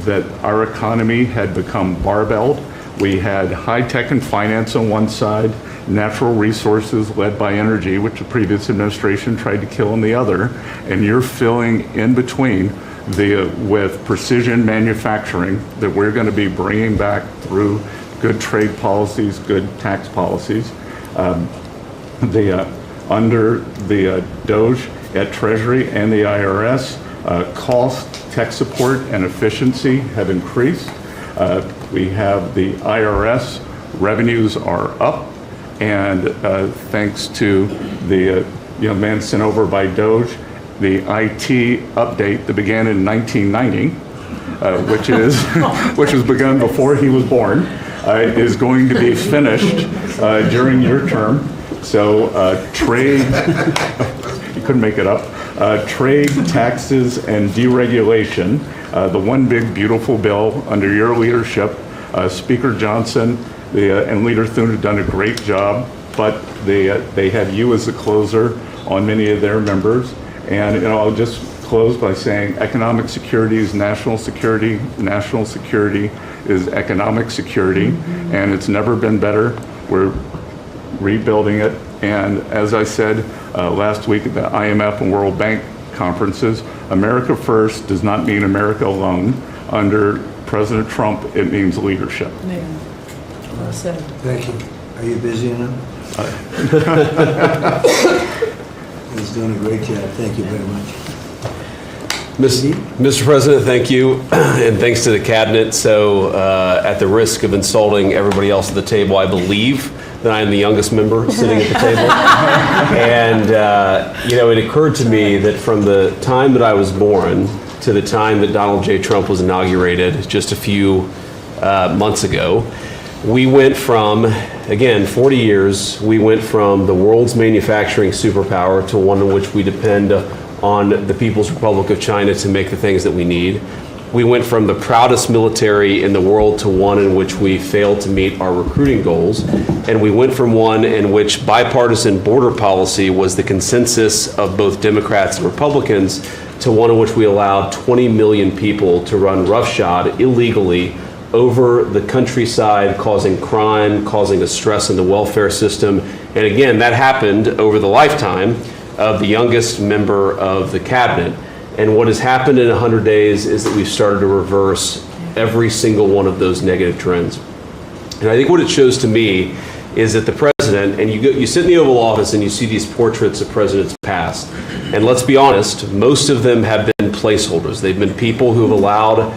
that our economy had become barbelled. We had high tech and finance on one side, natural resources led by energy, which the previous administration tried to kill on the other, and you're filling in between with precision manufacturing that we're going to be bringing back through good trade policies, good tax policies. Under the DOGE at Treasury and the IRS, cost, tech support, and efficiency have increased. We have the IRS revenues are up, and thanks to the young man sent over by DOGE, the IT update that began in 1990, which was begun before he was born, is going to be finished during your term. So trade, you couldn't make it up, trade, taxes, and deregulation, the one big beautiful bill under your leadership. Speaker Johnson and Leader Thune have done a great job, but they have you as the closer on many of their members. And I'll just close by saying economic security is national security is economic security, and it's never been better. We're rebuilding it, and as I said last week at the IMF and World Bank conferences, America first does not mean America alone. Under President Trump, it means leadership. Yeah. Well said. Thank you. Are you busy enough? He's doing a great job. Thank you very much. Mr. President, thank you, and thanks to the cabinet. So at the risk of insulting everybody else at the table, I believe that I am the youngest member sitting at the table. And, it occurred to me that from the time that I was born to the time that Donald J. Trump was inaugurated just a few months ago, we went from, again, 40 years, we went from the world's manufacturing superpower to one in which we depend on the People's Republic of China to make the things that we need. We went from the proudest military in the world to one in which we failed to meet our recruiting goals. And we went from one in which bipartisan border policy was the consensus of both Democrats and Republicans to one in which we allowed 20 million people to run roughshod illegally over the countryside, causing crime, causing a stress in the welfare system. And again, that happened over the lifetime of the youngest member of the cabinet. And what has happened in 100 days is that we've started to reverse every single one of those negative trends. And I think what it shows to me is that the president, and you sit in the Oval Office and you see these portraits of presidents past, and let's be honest, most of them have been placeholders. They've been people who have allowed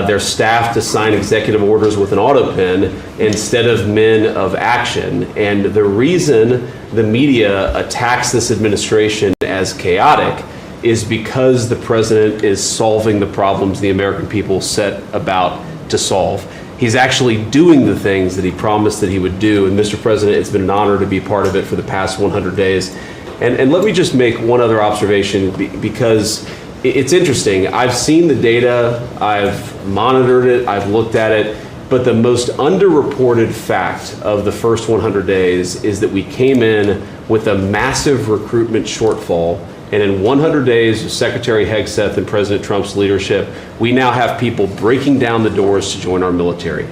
their staff to sign executive orders with an auto pen instead of men of action. And the reason the media attacks this administration as chaotic is because the president is solving the problems the American people set about to solve. He's actually doing the things that he promised that he would do. And Mr. President, it's been an honor to be part of it for the past 100 days. And let me just make one other observation, because it's interesting. I've seen the data, I've monitored it, I've looked at it, but the most underreported fact of the first 100 days is that we came in with a massive recruitment shortfall. And in 100 days of Secretary Hegseth and President Trump's leadership, we now have people breaking down the doors to join our military.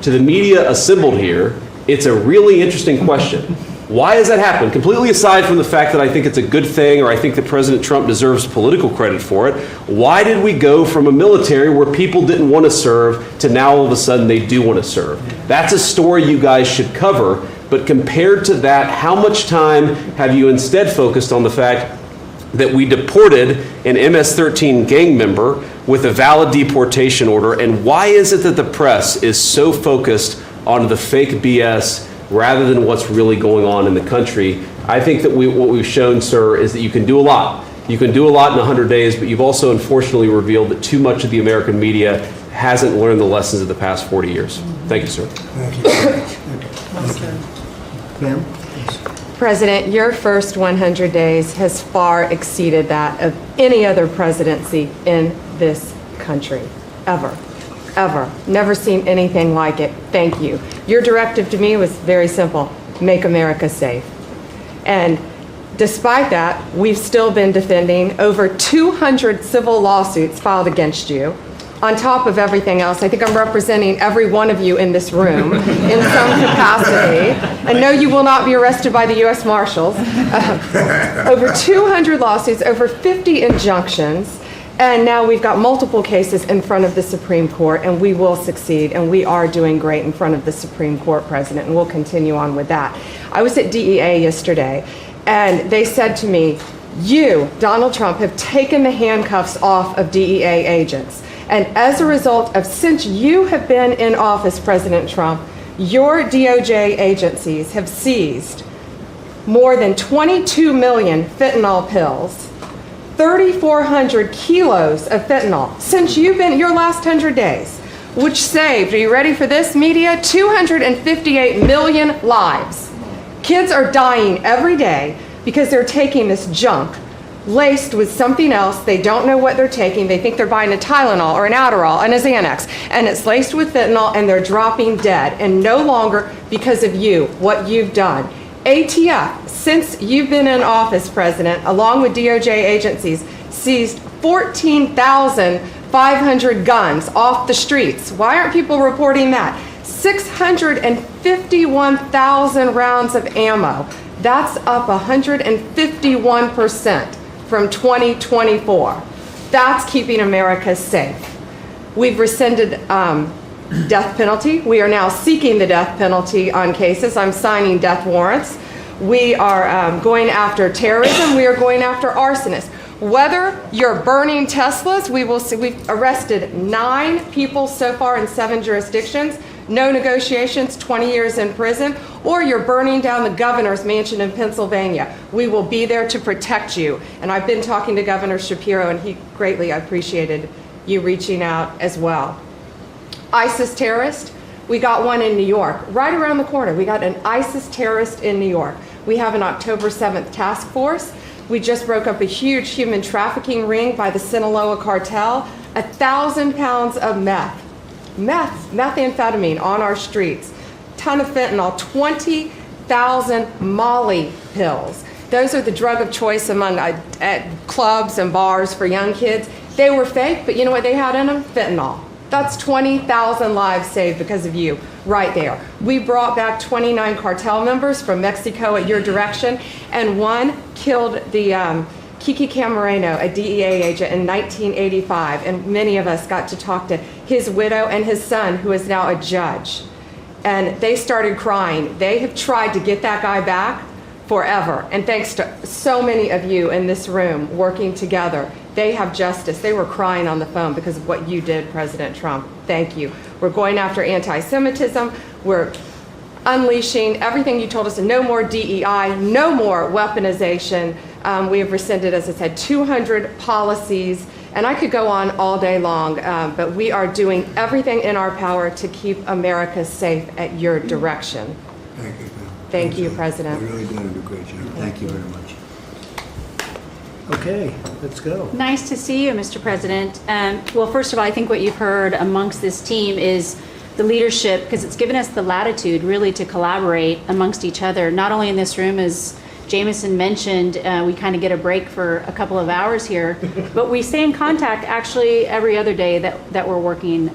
To the media assembled here, it's a really interesting question. Why has that happened? Completely aside from the fact that I think it's a good thing, or I think that President Trump deserves political credit for it, why did we go from a military where people didn't want to serve to now all of a sudden they do want to serve? That's a story you guys should cover, But compared to that, how much time have you instead focused on the fact that we deported an MS-13 gang member with a valid deportation order? And why is it that the press is so focused on the fake BS rather than what's really going on in the country? I think that what we've shown, sir, is that you can do a lot. You can do a lot in 100 days, but you've also unfortunately revealed that too much of the American media hasn't learned the lessons of the past 40 years. Thank you, sir. Thank you. Ma'am? President, your first 100 days has far exceeded that of any other presidency in this country, ever. Ever. Never seen anything like it. Thank you. Your directive to me was very simple: make America safe. And despite that, we've still been defending over 200 civil lawsuits filed against you. On top of everything else, I think I'm representing every one of you in this room in some capacity. And no, you will not be arrested by the U.S. Marshals. Over 200 lawsuits, over 50 injunctions. And now we've got multiple cases in front of the Supreme Court, and we will succeed, and we are doing great in front of the Supreme Court, President, and we'll continue on with that. I was at DEA yesterday, and they said to me, you, Donald Trump, have taken the handcuffs off of DEA agents. And as a result of, since you have been in office, President Trump, your DOJ agencies have seized more than 22 million fentanyl pills, 3,400 kilos of fentanyl since you've been, your last 100 days, which saved, are you ready for this, media? 258 million lives. Kids are dying every day because they're taking this junk laced with something else. They don't know what they're taking. They think they're buying a Tylenol or an Adderall and a Xanax, and it's laced with fentanyl, and they're dropping dead. And no longer because of you, what you've done. ATF, since you've been in office, President, along with DOJ agencies, seized 14,500 guns off the streets. Why aren't people reporting that? 651,000 rounds of ammo. That's up 151% from 2024. That's keeping America safe. We've rescinded death penalty. We are now seeking the death penalty on cases. I'm signing death warrants. We are going after terrorism. We are going after arsonists. Whether you're burning Teslas, we will see. We've arrested 9 people so far in 7 jurisdictions. No negotiations, 20 years in prison, or you're burning down the governor's mansion in Pennsylvania. We will be there to protect you. And I've been talking to Governor Shapiro, and he greatly appreciated you reaching out as well. ISIS terrorist, we got one in New York, right around the corner. We got an ISIS terrorist in New York. We have an October 7th task force. We just broke up a huge human trafficking ring by the Sinaloa cartel. 1,000 pounds of methamphetamine on our streets. Ton of fentanyl, 20,000 Molly pills. Those are the drug of choice among at clubs and bars for young kids. They were fake, but you know what they had in them? Fentanyl. That's 20,000 lives saved because of you, right there. We brought back 29 cartel members from Mexico at your direction, and one killed the Kiki Camareno, a DEA agent in 1985, and many of us got to talk to his widow and his son, who is now a judge. And they started crying. They have tried to get that guy back forever. And thanks to so many of you in this room working together, they have justice. They were crying on the phone because of what you did, President Trump. Thank you. We're going after anti-Semitism. We're unleashing everything you told us. No more DEI, no more weaponization. We have rescinded, as I said, 200 policies, and I could go on all day long, but we are doing everything in our power to keep America safe at your direction. Thank you. Thank you, President. You're really doing a great job. Thank you very much. Okay, let's go. Nice to see you, Mr. President. Well, first of all, I think what you've heard amongst this team is the leadership, because it's given us the latitude really to collaborate amongst each other, not only in this room, as Jameson mentioned, we kind of get a break for a couple of hours here, but we stay in contact actually every other day that we're working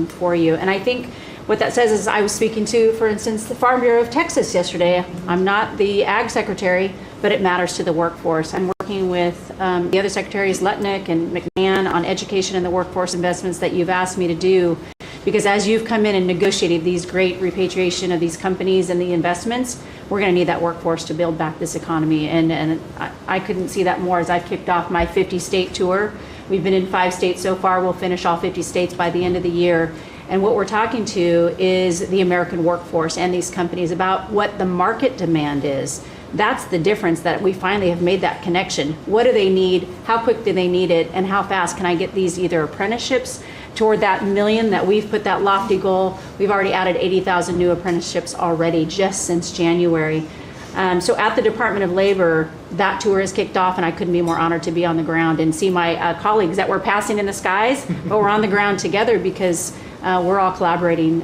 for you. And I think what that says is, I was speaking to, for instance, the Farm Bureau of Texas yesterday. I'm not the Ag Secretary, but it matters to the workforce. I'm working with the other secretaries, Lutnick and McMahon, on education and the workforce investments that you've asked me to do. Because as you've come in and negotiated these great repatriation of these companies and the investments, we're going to need that workforce to build back this economy. And I couldn't see that more as I've kicked off my 50-state tour. We've been in 5 states so far. We'll finish all 50 states by the end of the year. And what we're talking to is the American workforce and these companies about what the market demand is. That's the difference, that we finally have made that connection. What do they need? How quick do they need it? And how fast can I get these either apprenticeships toward that million that we've put that lofty goal? We've already added 80,000 new apprenticeships already just since January. So at the Department of Labor, that tour has kicked off, and I couldn't be more honored to be on the ground and see my colleagues that we're passing in the skies, but we're on the ground together because we're all collaborating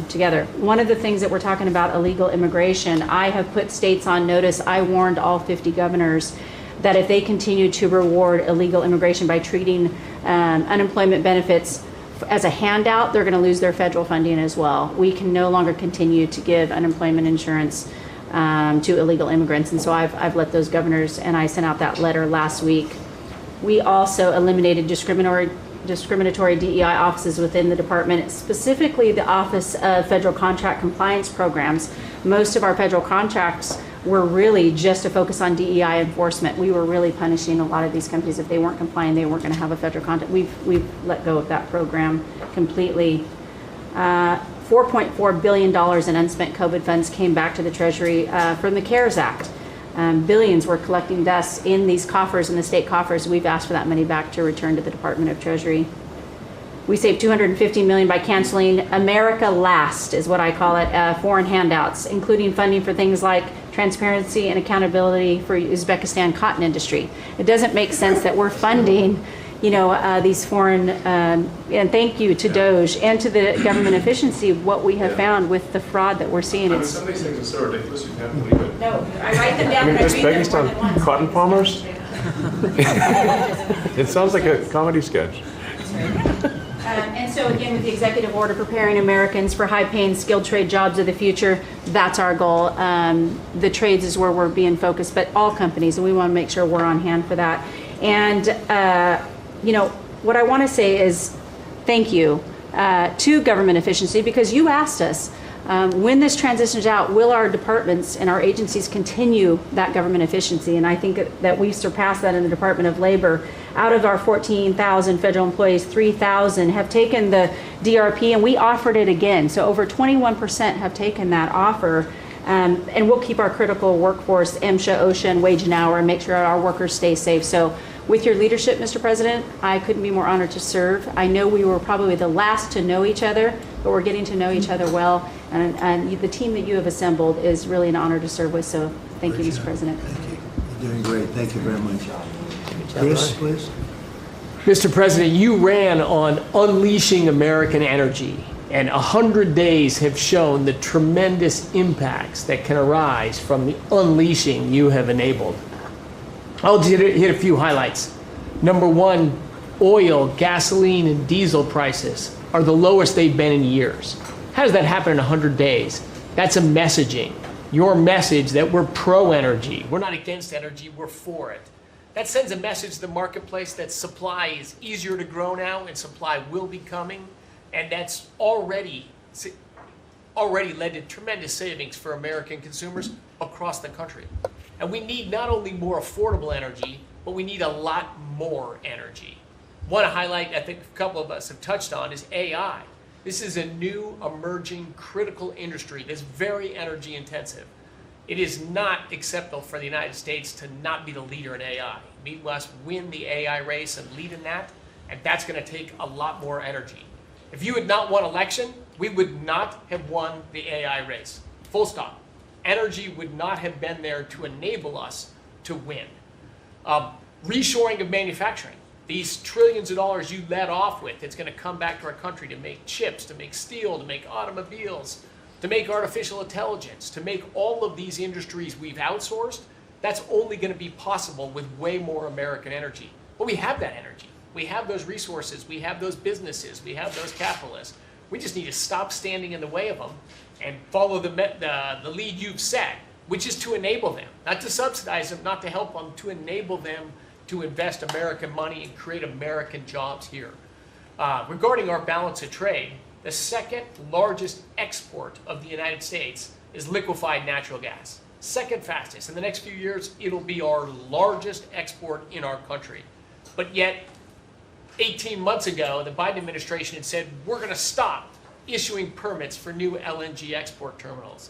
together. One of the things that we're talking about, illegal immigration, I have put states on notice. I warned all 50 governors that if they continue to reward illegal immigration by treating unemployment benefits as a handout, they're going to lose their federal funding as well. We can no longer continue to give unemployment insurance to illegal immigrants. And so I've let those governors, and I sent out that letter last week. We also eliminated discriminatory DEI offices within the department, specifically the Office of Federal Contract Compliance Programs. Most of our federal contracts were really just to focus on DEI enforcement. We were really punishing a lot of these companies. If they weren't complying, they weren't going to have a federal contract. We've let go of that program completely. $4.4 billion in unspent COVID funds came back to the Treasury from the CARES Act. Billions were collecting dust in these coffers, in the state coffers. We've asked for that money back to return to the Department of Treasury. We saved $250 million by canceling America Last, is what I call it, foreign handouts, including funding for things like transparency and accountability for Uzbekistan cotton industry. It doesn't make sense that we're funding these foreign, and thank you to DOGE and to the government efficiency, what we have found with the fraud that we're seeing. It's, some of these things are so ridiculous you can't believe it. no, I write them down. Uzbekistan cotton farmers? It sounds like a comedy sketch. And so again, with the executive order preparing Americans for high-paying skilled trade jobs of the future, that's our goal. The trades is where we're being focused, but all companies, and we want to make sure we're on hand for that. And what I want to say is thank you to government efficiency, because you asked us, when this transitions out, will our departments and our agencies continue that government efficiency? And I think that we surpassed that in the Department of Labor. Out of our 14,000 federal employees, 3,000 have taken the DRP, and we offered it again. So over 21% have taken that offer. And we'll keep our critical workforce, MSHA, OSHA, and wage and hour, and make sure our workers stay safe. So with your leadership, Mr. President, I couldn't be more honored to serve. I know we were probably the last to know each other, but we're getting to know each other well. And the team that you have assembled is really an honor to serve with. So thank you, Mr. President. Thank you. You're doing great. Thank you very much. Chris, please. Mr. President, you ran on unleashing American energy, and 100 days have shown the tremendous impacts that can arise from the unleashing you have enabled. I'll hit a few highlights. Number one, oil, gasoline, and diesel prices are the lowest they've been in years. How does that happen in 100 days? That's a messaging. Your message that we're pro-energy. We're not against energy, we're for it. That sends a message to the marketplace that supply is easier to grow now and supply will be coming. And that's already led to tremendous savings for American consumers across the country. And we need not only more affordable energy, but we need a lot more energy. One highlight I think a couple of us have touched on is AI. This is a new emerging critical industry that's very energy intensive. It is not acceptable for the United States to not be the leader in AI. We must win the AI race and lead in that, and that's going to take a lot more energy. If you had not won election, we would not have won the AI race. Full stop. Energy would not have been there to enable us to win. Reshoring of manufacturing. These trillions of dollars you led off with, it's going to come back to our country to make chips, to make steel, to make automobiles, to make artificial intelligence, to make all of these industries we've outsourced. That's only going to be possible with way more American energy. But we have that energy. We have those resources. We have those businesses. We have those capitalists. We just need to stop standing in the way of them and follow the lead you've set, which is to enable them, not to subsidize them, not to help them, to enable them to invest American money and create American jobs here. Regarding our balance of trade, The second largest export of the United States is liquefied natural gas. Second fastest. In the next few years, it'll be our largest export in our country. But yet, 18 months ago, the Biden administration had said, we're going to stop issuing permits for new LNG export terminals.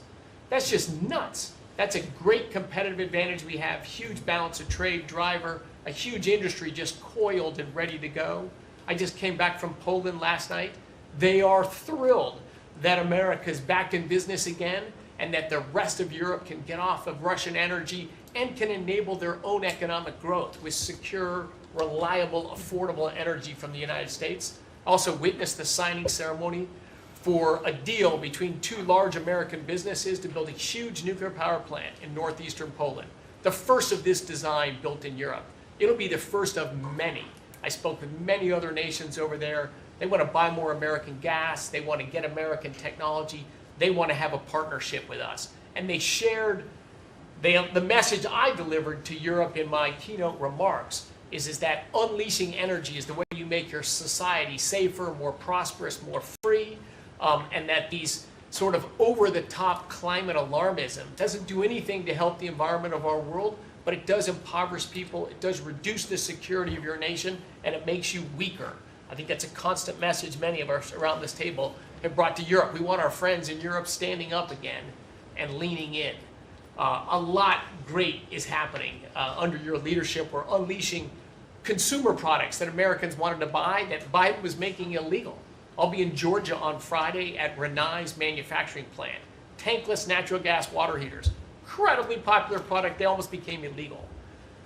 That's just nuts. That's a great competitive advantage we have, huge balance of trade driver, a huge industry just coiled and ready to go. I just came back from Poland last night. They are thrilled that America's back in business again and that the rest of Europe can get off of Russian energy and can enable their own economic growth with secure, reliable, affordable energy from the United States. I also witnessed the signing ceremony for a deal between two large American businesses to build a huge nuclear power plant in northeastern Poland. The first of this design built in Europe. It'll be the first of many. I spoke with many other nations over there. They want to buy more American gas. They want to get American technology. They want to have a partnership with us. And they shared the message I delivered to Europe in my keynote remarks is that unleashing energy is the way you make your society safer, more prosperous, more free, and that these sort of over-the-top climate alarmism doesn't do anything to help the environment of our world, but it does impoverish people, it does reduce the security of your nation, and it makes you weaker. I think that's a constant message many of us around this table have brought to Europe. We want our friends in Europe standing up again and leaning in. A lot great is happening under your leadership. We're unleashing consumer products that Americans wanted to buy that Biden was making illegal. I'll be in Georgia on Friday at Renai's manufacturing plant. Tankless natural gas water heaters. Incredibly popular product. They almost became illegal.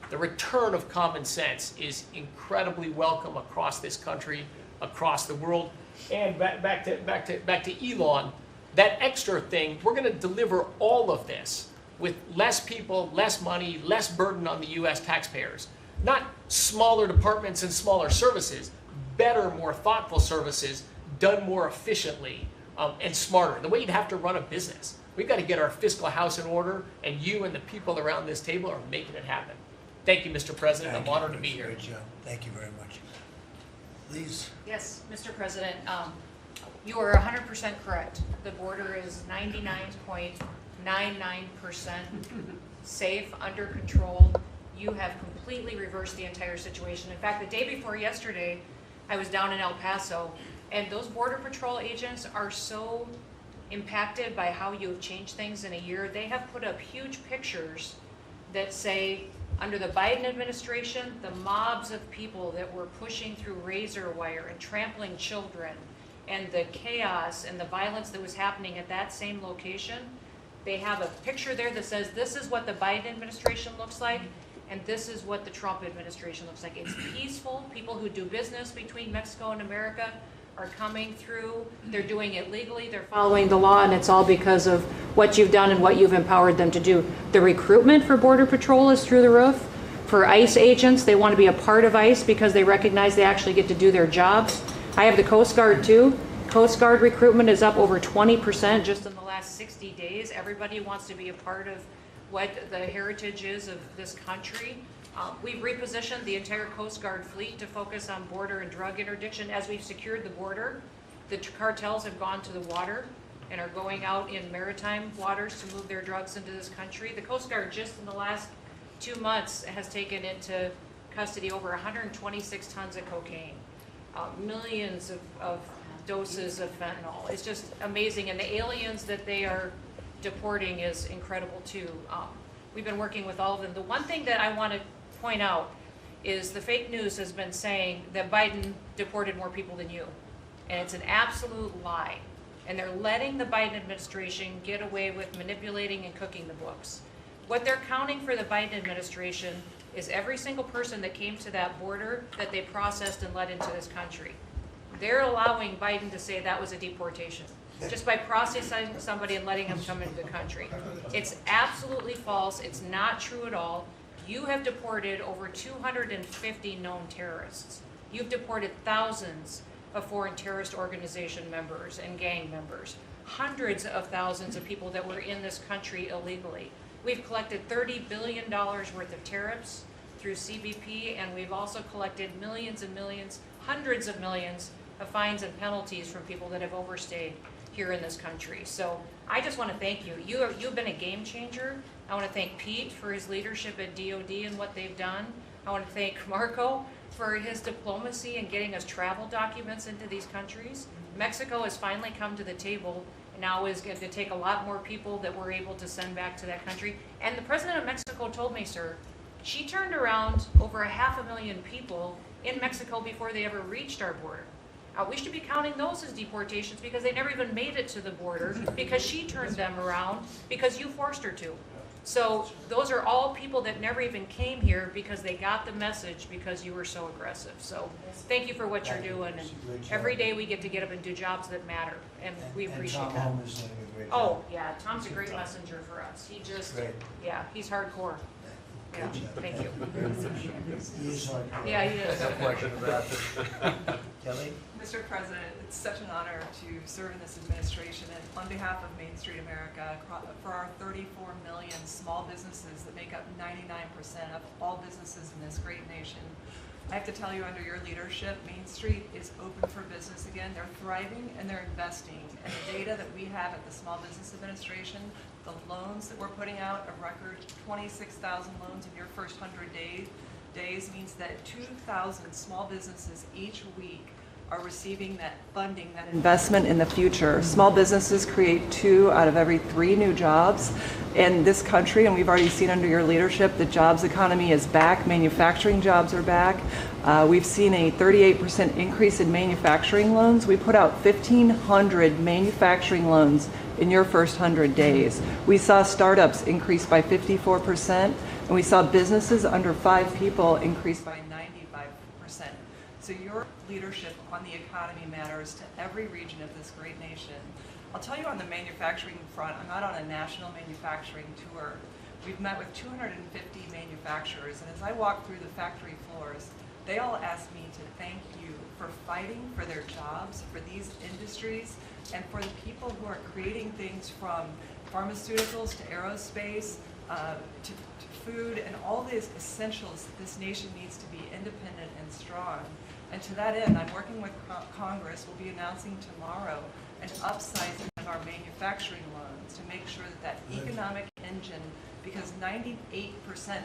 The return of common sense is incredibly welcome across this country, across the world. And back to Elon, that extra thing, we're going to deliver all of this with less people, less money, less burden on the U.S. taxpayers. Not smaller departments and smaller services, better, more thoughtful services done more efficiently and smarter. The way you'd have to run a business. We've got to get our fiscal house in order, and you and the people around this table are making it happen. Thank you, Mr. President. I'm honored to be here. Great job. Thank you very much. Please. Yes, Mr. President, you are 100% correct. The border is 99.99% safe, under control. You have completely reversed the entire situation. In fact, the day before yesterday, I was down in El Paso, and those Border Patrol agents are so impacted by how you have changed things in a year. They have put up huge pictures that say, under the Biden administration, the mobs of people that were pushing through razor wire and trampling children, and the chaos and the violence that was happening at that same location, they have a picture there that says, this is what the Biden administration looks like, and this is what the Trump administration looks like. It's peaceful. People who do business between Mexico and America are coming through. They're doing it legally. They're following the law, and it's all because of what you've done and what you've empowered them to do. The recruitment for Border Patrol is through the roof. For ICE agents, they want to be a part of ICE because they recognize they actually get to do their jobs. I have the Coast Guard too. Coast Guard recruitment is up over 20% just in the last 60 days. Everybody wants to be a part of what the heritage is of this country. We've repositioned the entire Coast Guard fleet to focus on border and drug interdiction. As we've secured the border, the cartels have gone to the water and are going out in maritime waters to move their drugs into this country. The Coast Guard just in the last 2 months has taken into custody over 126 tons of cocaine, millions of doses of fentanyl. It's just amazing. And the aliens that they are deporting is incredible too. We've been working with all of them. The one thing that I want to point out is the fake news has been saying that Biden deported more people than you. And it's an absolute lie. And they're letting the Biden administration get away with manipulating and cooking the books. What they're counting for the Biden administration is every single person that came to that border that they processed and let into this country. They're allowing Biden to say that was a deportation, just by processing somebody and letting them come into the country. It's absolutely false. It's not true at all. You have deported over 250 known terrorists. You've deported thousands of foreign terrorist organization members and gang members, hundreds of thousands of people that were in this country illegally. We've collected $30 billion worth of tariffs through CBP, and we've also collected millions and millions, hundreds of millions of fines and penalties from people that have overstayed here in this country. So I just want to thank you. You've been a game changer. I want to thank Pete for his leadership at DOD and what they've done. I want to thank Marco for his diplomacy and getting us travel documents into these countries. Mexico has finally come to the table and now is going to take a lot more people that we're able to send back to that country. And the president of Mexico told me, sir, she turned around over 500,000 people in Mexico before they ever reached our border. We should be counting those as deportations because they never even made it to the border because she turned them around because you forced her to. So those are all people that never even came here because they got the message because you were so aggressive. So thank you for what you're doing. And every day we get to get up and do jobs that matter, and we appreciate Tom that. Holm is doing a great job. Oh, yeah, Tom's a great messenger for us. He just, Great. yeah, he's hardcore. Yeah, thank you. He is hardcore. Yeah, he is. No question about it. Kelly? Mr. President, it's such an honor to serve in this administration, and on behalf of Main Street America, for our 34 million small businesses that make up 99% of all businesses in this great nation, I have to tell you, under your leadership, Main Street is open for business again. They're thriving and they're investing. And the data that we have at the Small Business Administration, the loans that we're putting out, a record 26,000 loans in your first 100 days means that 2,000 small businesses each week are receiving that funding, that investment in the future. Small businesses create 2 out of every 3 new jobs in this country, and we've already seen under your leadership the jobs economy is back, manufacturing jobs are back. We've seen a 38% increase in manufacturing loans. We put out 1,500 manufacturing loans in your first 100 days. We saw startups increase by 54%, and we saw businesses under 5 people increase by 95%. So your leadership on the economy matters to every region of this great nation. I'll tell you on the manufacturing front, I'm out on a national manufacturing tour. We've met with 250 manufacturers, and as I walk through the factory floors, they all ask me to thank you for fighting for their jobs, for these industries, and for the people who are creating things from pharmaceuticals to aerospace, to food, and all these essentials that this nation needs to be independent and strong. And to that end, I'm working with Congress. We'll be announcing tomorrow an upsizing of our manufacturing loans to make sure that that economic engine, because 98%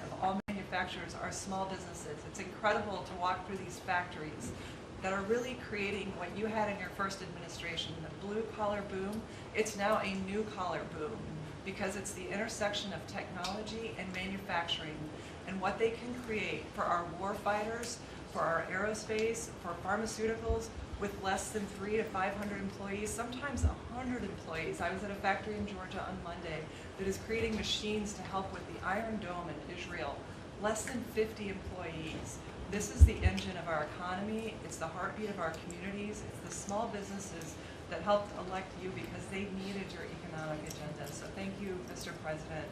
of all manufacturers are small businesses. It's incredible to walk through these factories that are really creating what you had in your first administration, the blue collar boom. It's now a new collar boom because it's the intersection of technology and manufacturing and what they can create for our war fighters, for our aerospace, for pharmaceuticals, with less than 300 to 500 employees, sometimes 100 employees. I was at a factory in Georgia on Monday that is creating machines to help with the Iron Dome in Israel. Less than 50 employees. This is the engine of our economy. It's the heartbeat of our communities. It's the small businesses that helped elect you because they needed your economic agenda. So thank you, Mr. President.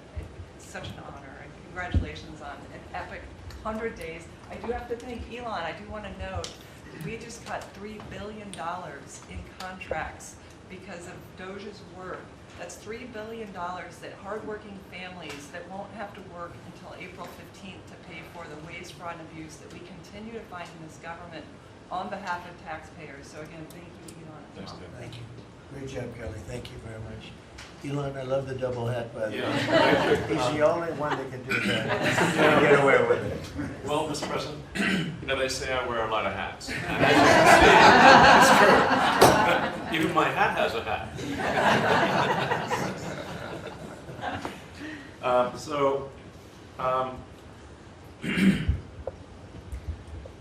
It's such an honor, and congratulations on an epic 100 days. I do have to thank Elon. I do want to note we just cut $3 billion in contracts because of Doge's work. That's $3 billion that hardworking families that won't have to work until April 15th to pay for the waste, fraud, and abuse that we continue to find in this government on behalf of taxpayers. So again, thank you, Elon. Thank you. Great job, Kelly. Thank you very much. Elon, I love the double hat, by the way. Yeah. He's the only one that can do that. And get away with it. Well, Mr. President, you know, they say I wear a lot of hats. And as you can see, it's true. Even my hat has a hat.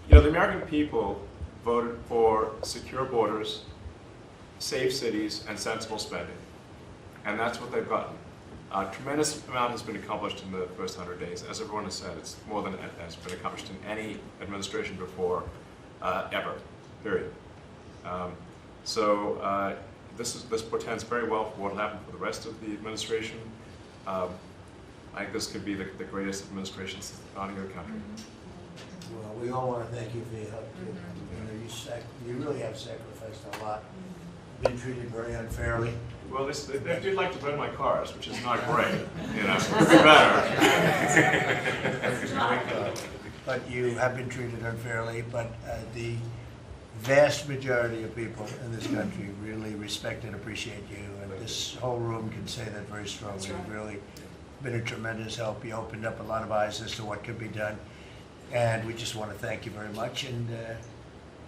You know, the American people voted for secure borders, safe cities, and sensible spending. And that's what they've gotten. A tremendous amount has been accomplished in the first 100 days. As everyone has said, it's more than has been accomplished in any administration before, ever, period. This portends very well for what will happen for the rest of the administration. I think this could be the greatest administration since the founding of the country. Well, we all want to thank you for your help. You know, you really have sacrificed a lot. Been treated very unfairly. Well, they do like to burn my cars, which is not great. You know, it could be better. But you have been treated unfairly. But vast majority of people in this country really respect and appreciate you, and this whole room can say that very strongly. You've really been a tremendous help. You opened up a lot of eyes as to what could be done, and we just want to thank you very much. And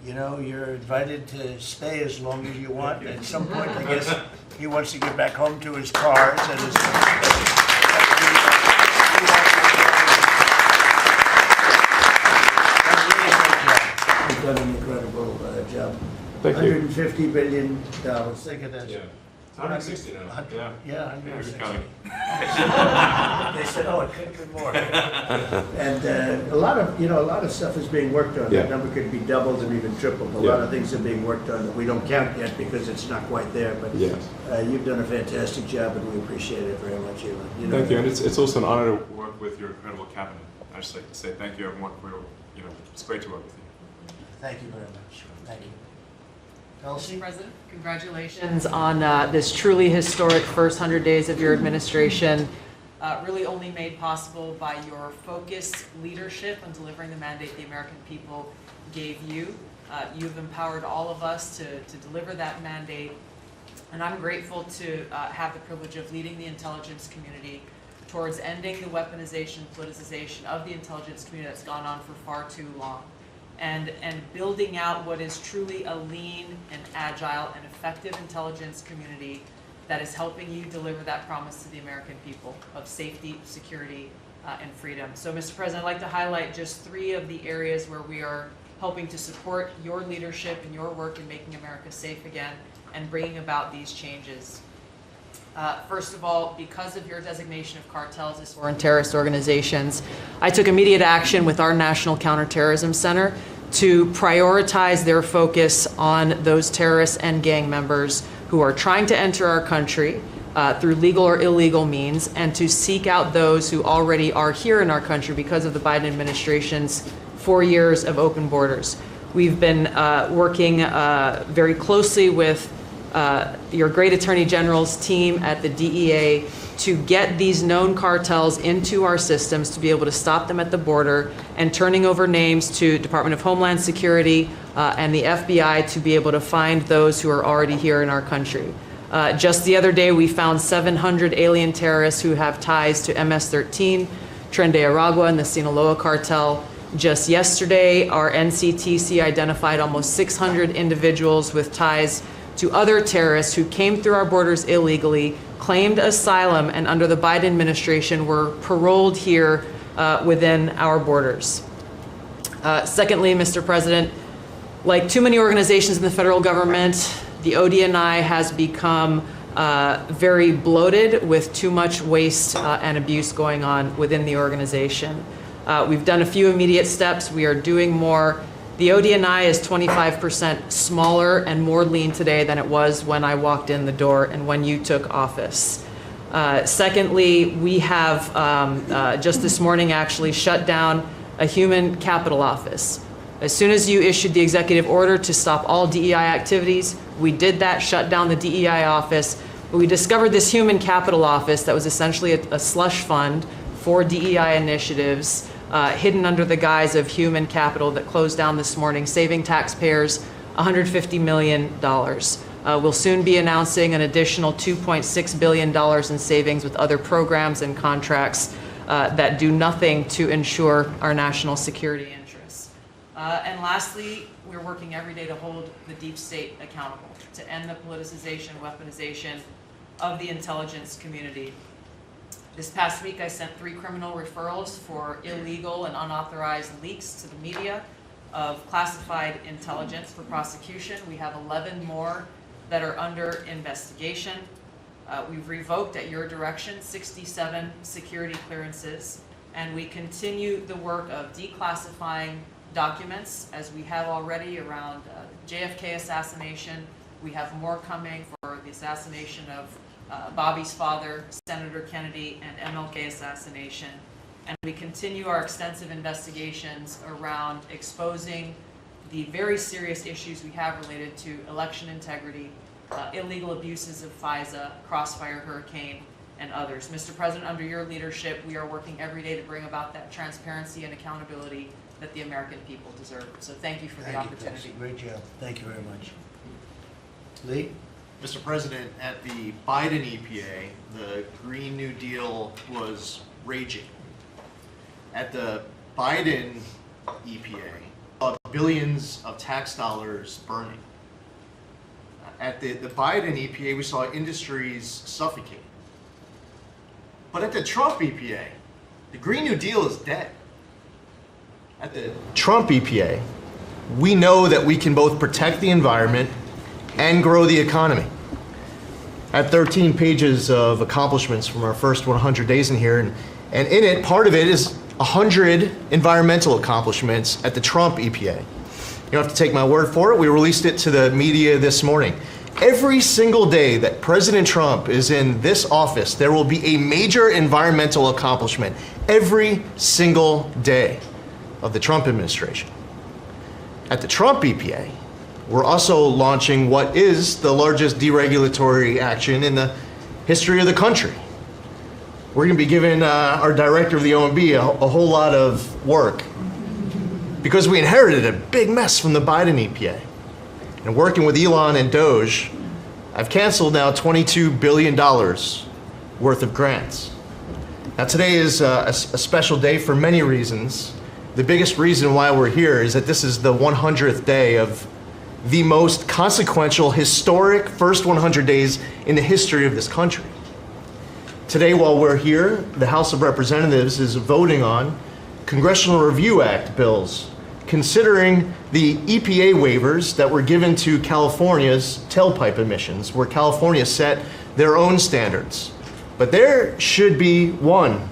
you know, you're invited to stay as long as you want. At some point, I guess he wants to get back home to his cars and his. You've done an incredible job. Thank you. $150 billion. Think of that. Yeah. It's 160 now. Yeah, 160. Counting. They said, oh, it could have been more. And a lot of stuff is being worked on. Yeah. That number could be doubled and even tripled. A lot of things are being worked on that we don't count yet because it's not quite there. But Yes. You've done a fantastic job, and we appreciate it very much, Elon. You know, Thank you, and it's also an honor to work with your incredible cabinet. I just like to say thank you, everyone, for it's great to work with you. Thank you very much. Thank you. Mr. President, congratulations on this truly historic first 100 days of your administration, really only made possible by your focused leadership on delivering the mandate the American people gave you. You've empowered all of us to deliver that mandate, and I'm grateful to have the privilege of leading the intelligence community towards ending the weaponization, politicization of the intelligence community that's gone on for far too long. And building out what is truly a lean and agile and effective intelligence community that is helping you deliver that promise to the American people of safety, security, and freedom. So, Mr. President, I'd like to highlight just 3 of the areas where we are helping to support your leadership and your work in making America safe again and bringing about these changes. First of all, because of your designation of cartels as foreign terrorist organizations, I took immediate action with our National Counterterrorism Center to prioritize their focus on those terrorists and gang members who are trying to enter our country through legal or illegal means, and to seek out those who already are here in our country because of the Biden administration's 4 years of open borders. We've been working very closely with your great Attorney General's team at the DEA to get these known cartels into our systems to be able to stop them at the border, and turning over names to Department of Homeland Security and the FBI to be able to find those who are already here in our country. Just the other day, we found 700 alien terrorists who have ties to MS-13, Tren de Aragua, and the Sinaloa cartel. Just yesterday, our NCTC identified almost 600 individuals with ties to other terrorists who came through our borders illegally, claimed asylum, and under the Biden administration were paroled here within our borders. Secondly, Mr. President, like too many organizations in the federal government, the ODNI has become very bloated with too much waste and abuse going on within the organization. We've done a few immediate steps. We are doing more. The ODNI is 25% smaller and more lean today than it was when I walked in the door and when you took office. Secondly, we have just this morning actually shut down a human capital office. As soon as you issued the executive order to stop all DEI activities, we did that, shut down the DEI office. But we discovered this human capital office that was essentially a slush fund for DEI initiatives, hidden under the guise of human capital, that closed down this morning, saving taxpayers $150 million. We'll soon be announcing an additional $2.6 billion in savings with other programs and contracts that do nothing to ensure our national security interests. And lastly, we're working every day to hold the deep state accountable, to end the politicization, weaponization of the intelligence community. This past week, I sent 3 criminal referrals for illegal and unauthorized leaks to the media of classified intelligence for prosecution. We have 11 more that are under investigation. We've revoked, at your direction, 67 security clearances, and we continue the work of declassifying documents, as we have already around JFK assassination. We have more coming for the assassination of Bobby's father, Senator Kennedy, and MLK assassination. And we continue our extensive investigations around exposing the very serious issues we have related to election integrity, illegal abuses of FISA, Crossfire Hurricane, and others. Mr. President, under your leadership, we are working every day to bring about that transparency and accountability that the American people deserve. So thank you for the opportunity. Great job. Thank you very much. Lee? Mr. President, at the Biden EPA, the Green New Deal was raging. At the Biden EPA, billions of tax dollars burning. At the Biden EPA, we saw industries suffocate. But at the Trump EPA, the Green New Deal is dead. At the Trump EPA, we know that we can both protect the environment and grow the economy. I have 13 pages of accomplishments from our first 100 days in here, and in it, part of it is 100 environmental accomplishments at the Trump EPA. You don't have to take my word for it. We released it to the media this morning. Every single day that President Trump is in this office, there will be a major environmental accomplishment every single day of the Trump administration. At the Trump EPA, we're also launching what is the largest deregulatory action in the history of the country. We're going to be giving our director of the OMB a whole lot of work because we inherited a big mess from the Biden EPA. And working with Elon and Doge, I've canceled now $22 billion worth of grants. Now today is a special day for many reasons. The biggest reason why we're here is that this is the 100th day of the most consequential, historic first 100 days in the history of this country. Today, while we're here, the House of Representatives is voting on Congressional Review Act bills, considering the EPA waivers that were given to California's tailpipe emissions, where California set their own standards. But there should be one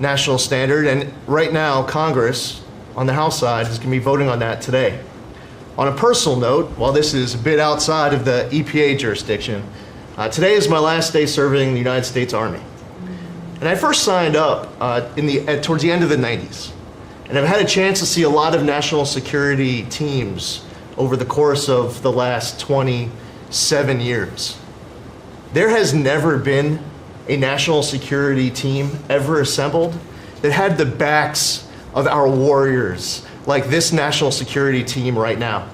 national standard, and right now, Congress, on the House side, is going to be voting on that today. On a personal note, while this is a bit outside of the EPA jurisdiction, today is my last day serving the United States Army. And I first signed up towards the end of the 90s. And I've had a chance to see a lot of national security teams over the course of the last 27 years. There has never been a national security team ever assembled that had the backs of our warriors like this national security team right now.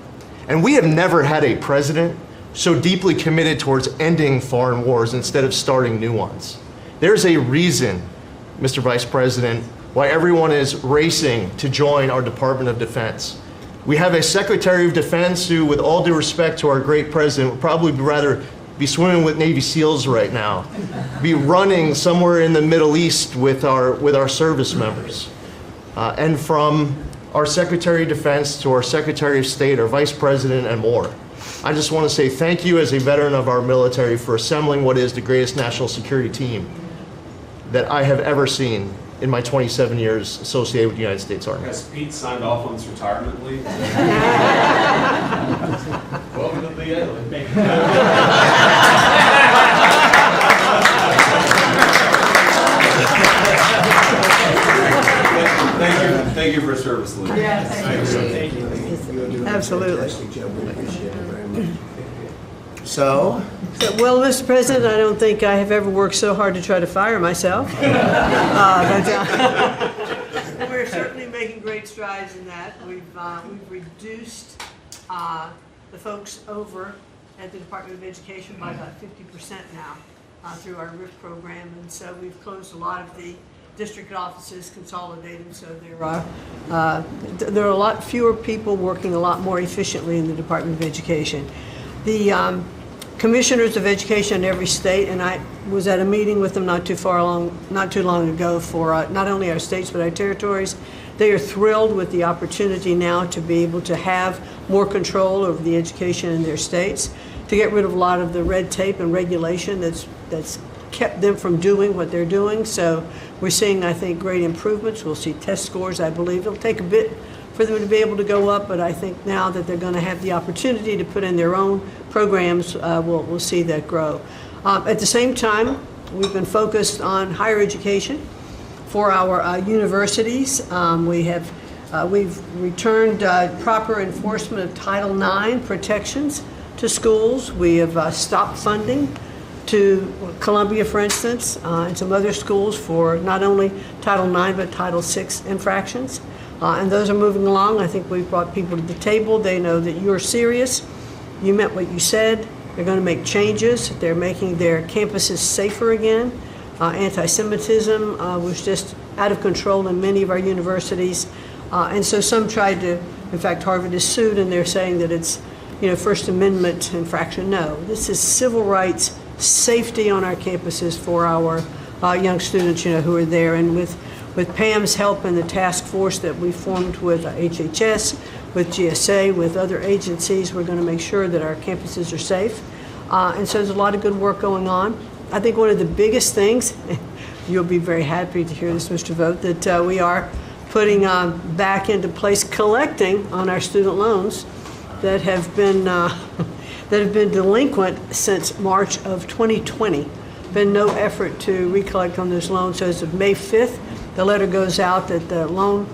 And we have never had a president so deeply committed towards ending foreign wars instead of starting new ones. There's a reason, Mr. Vice President, why everyone is racing to join our Department of Defense. We have a Secretary of Defense who, with all due respect to our great president, would probably rather be swimming with Navy SEALs right now, be running somewhere in the Middle East with our service members. And from our Secretary of Defense to our Secretary of State, our Vice President, and more. I just want to say thank you as a veteran of our military for assembling what is the greatest national security team that I have ever seen in my 27 years associated with the United States Army. Has Pete signed off on his retirement leave? Welcome to the Thank you for service, Lee. Yeah, thank you. Absolutely. So, well, Mr. President, I don't think I have ever worked so hard to try to fire myself. We're certainly making great strides in that. We've reduced the folks over at the Department of Education by about 50% now through our RIF program, and so we've closed a lot of the district offices, consolidated, so there are a lot fewer people working a lot more efficiently in the Department of Education. The commissioners of education in every state, and I was at a meeting with them not too long ago for not only our states but our territories. They are thrilled with the opportunity now to be able to have more control over the education in their states, to get rid of a lot of the red tape and regulation that's kept them from doing what they're doing. So we're seeing, I think, great improvements. We'll see test scores, I believe. It'll take a bit for them to be able to go up, but I think now that they're going to have the opportunity to put in their own programs, we'll see that grow. At the same time, we've been focused on higher education for our universities. We've returned proper enforcement of Title IX protections to schools. We have stopped funding to Columbia, for instance, and some other schools for not only Title IX but Title VI infractions. And those are moving along. I think we've brought people to the table. They know that you're serious. You meant what you said. They're going to make changes. They're making their campuses safer again. Anti-Semitism was just out of control in many of our universities. And so some tried to, in fact, Harvard is sued and they're saying that it's, First Amendment infraction. No, this is civil rights, safety on our campuses for our young students, who are there. And with Pam's help and the task force that we formed with HHS, with GSA, with other agencies, we're going to make sure that our campuses are safe. And so there's a lot of good work going on. I think one of the biggest things, you'll be very happy to hear this, Mr. Vogt, that we are putting back into place collecting on our student loans that have been delinquent since March of 2020. Been no effort to recollect on those loans. So as of May 5th, the letter goes out that the loan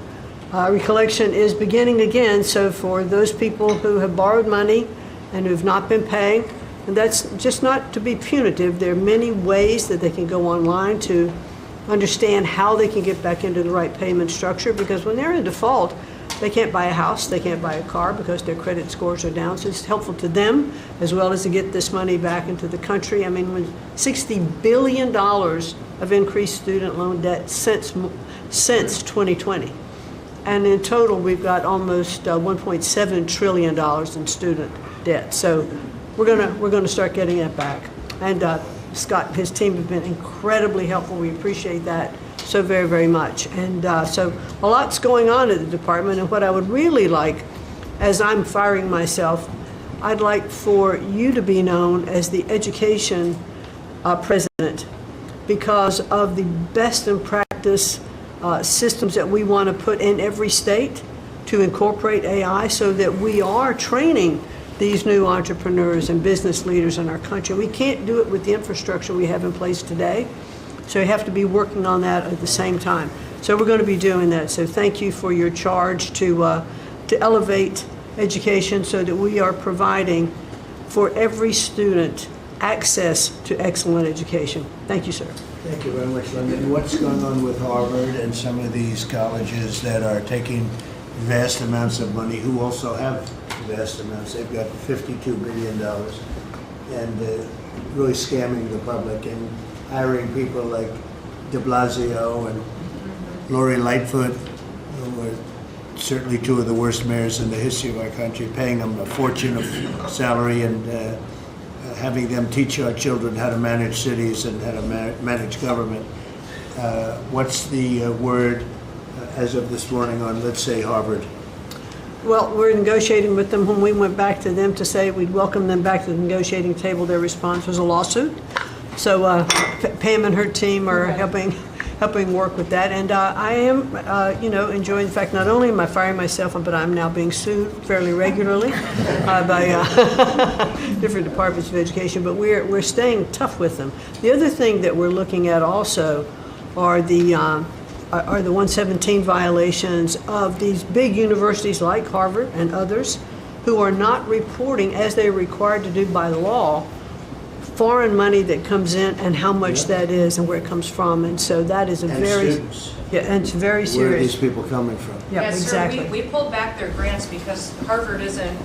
recollection is beginning again. So for those people who have borrowed money and who have not been paying, and that's just not to be punitive. There are many ways that they can go online to understand how they can get back into the right payment structure, because when they're in default, they can't buy a house, they can't buy a car because their credit scores are down. So it's helpful to them as well as to get this money back into the country. I mean, when $60 billion of increased student loan debt since 2020. And in total, we've got almost $1.7 trillion in student debt. So we're gonna start getting that back. And Scott and his team have been incredibly helpful. We appreciate that so very, very much. And so a lot's going on at the department. And what I would really like, as I'm firing myself, I'd like for you to be known as the education president, because of the best in practice systems that we want to put in every state to incorporate AI, so that we are training these new entrepreneurs and business leaders in our country. We can't do it with the infrastructure we have in place today, so we have to be working on that at the same time. So we're going to be doing that. So thank you for your charge to elevate education so that we are providing for every student access to excellent education. Thank you, sir. Thank you very much, Linda. And what's going on with Harvard and some of these colleges that are taking vast amounts of money, who also have vast amounts? They've got $52 billion and really scamming the public and hiring people like de Blasio and Lori Lightfoot, who were certainly two of the worst mayors in the history of our country, paying them a fortune of salary and having them teach our children how to manage cities and how to manage government. What's the word as of this morning on, let's say, Harvard? Well, we're negotiating with them. When we went back to them to say we'd welcome them back to the negotiating table, their response was a lawsuit. So Pam and her team are helping work with that. And I am, enjoying the fact not only am I firing myself, but I'm now being sued fairly regularly by different departments of education. But we're staying tough with them. The other thing that we're looking at also are the 117 violations of these big universities like Harvard and others who are not reporting, as they're required to do by law, foreign money that comes in and how much that is and where it comes from. And so that is a And very students. and it's very serious. Where are these people coming from? Yeah, Yes, exactly. sir, we pulled back their grants because Harvard isn't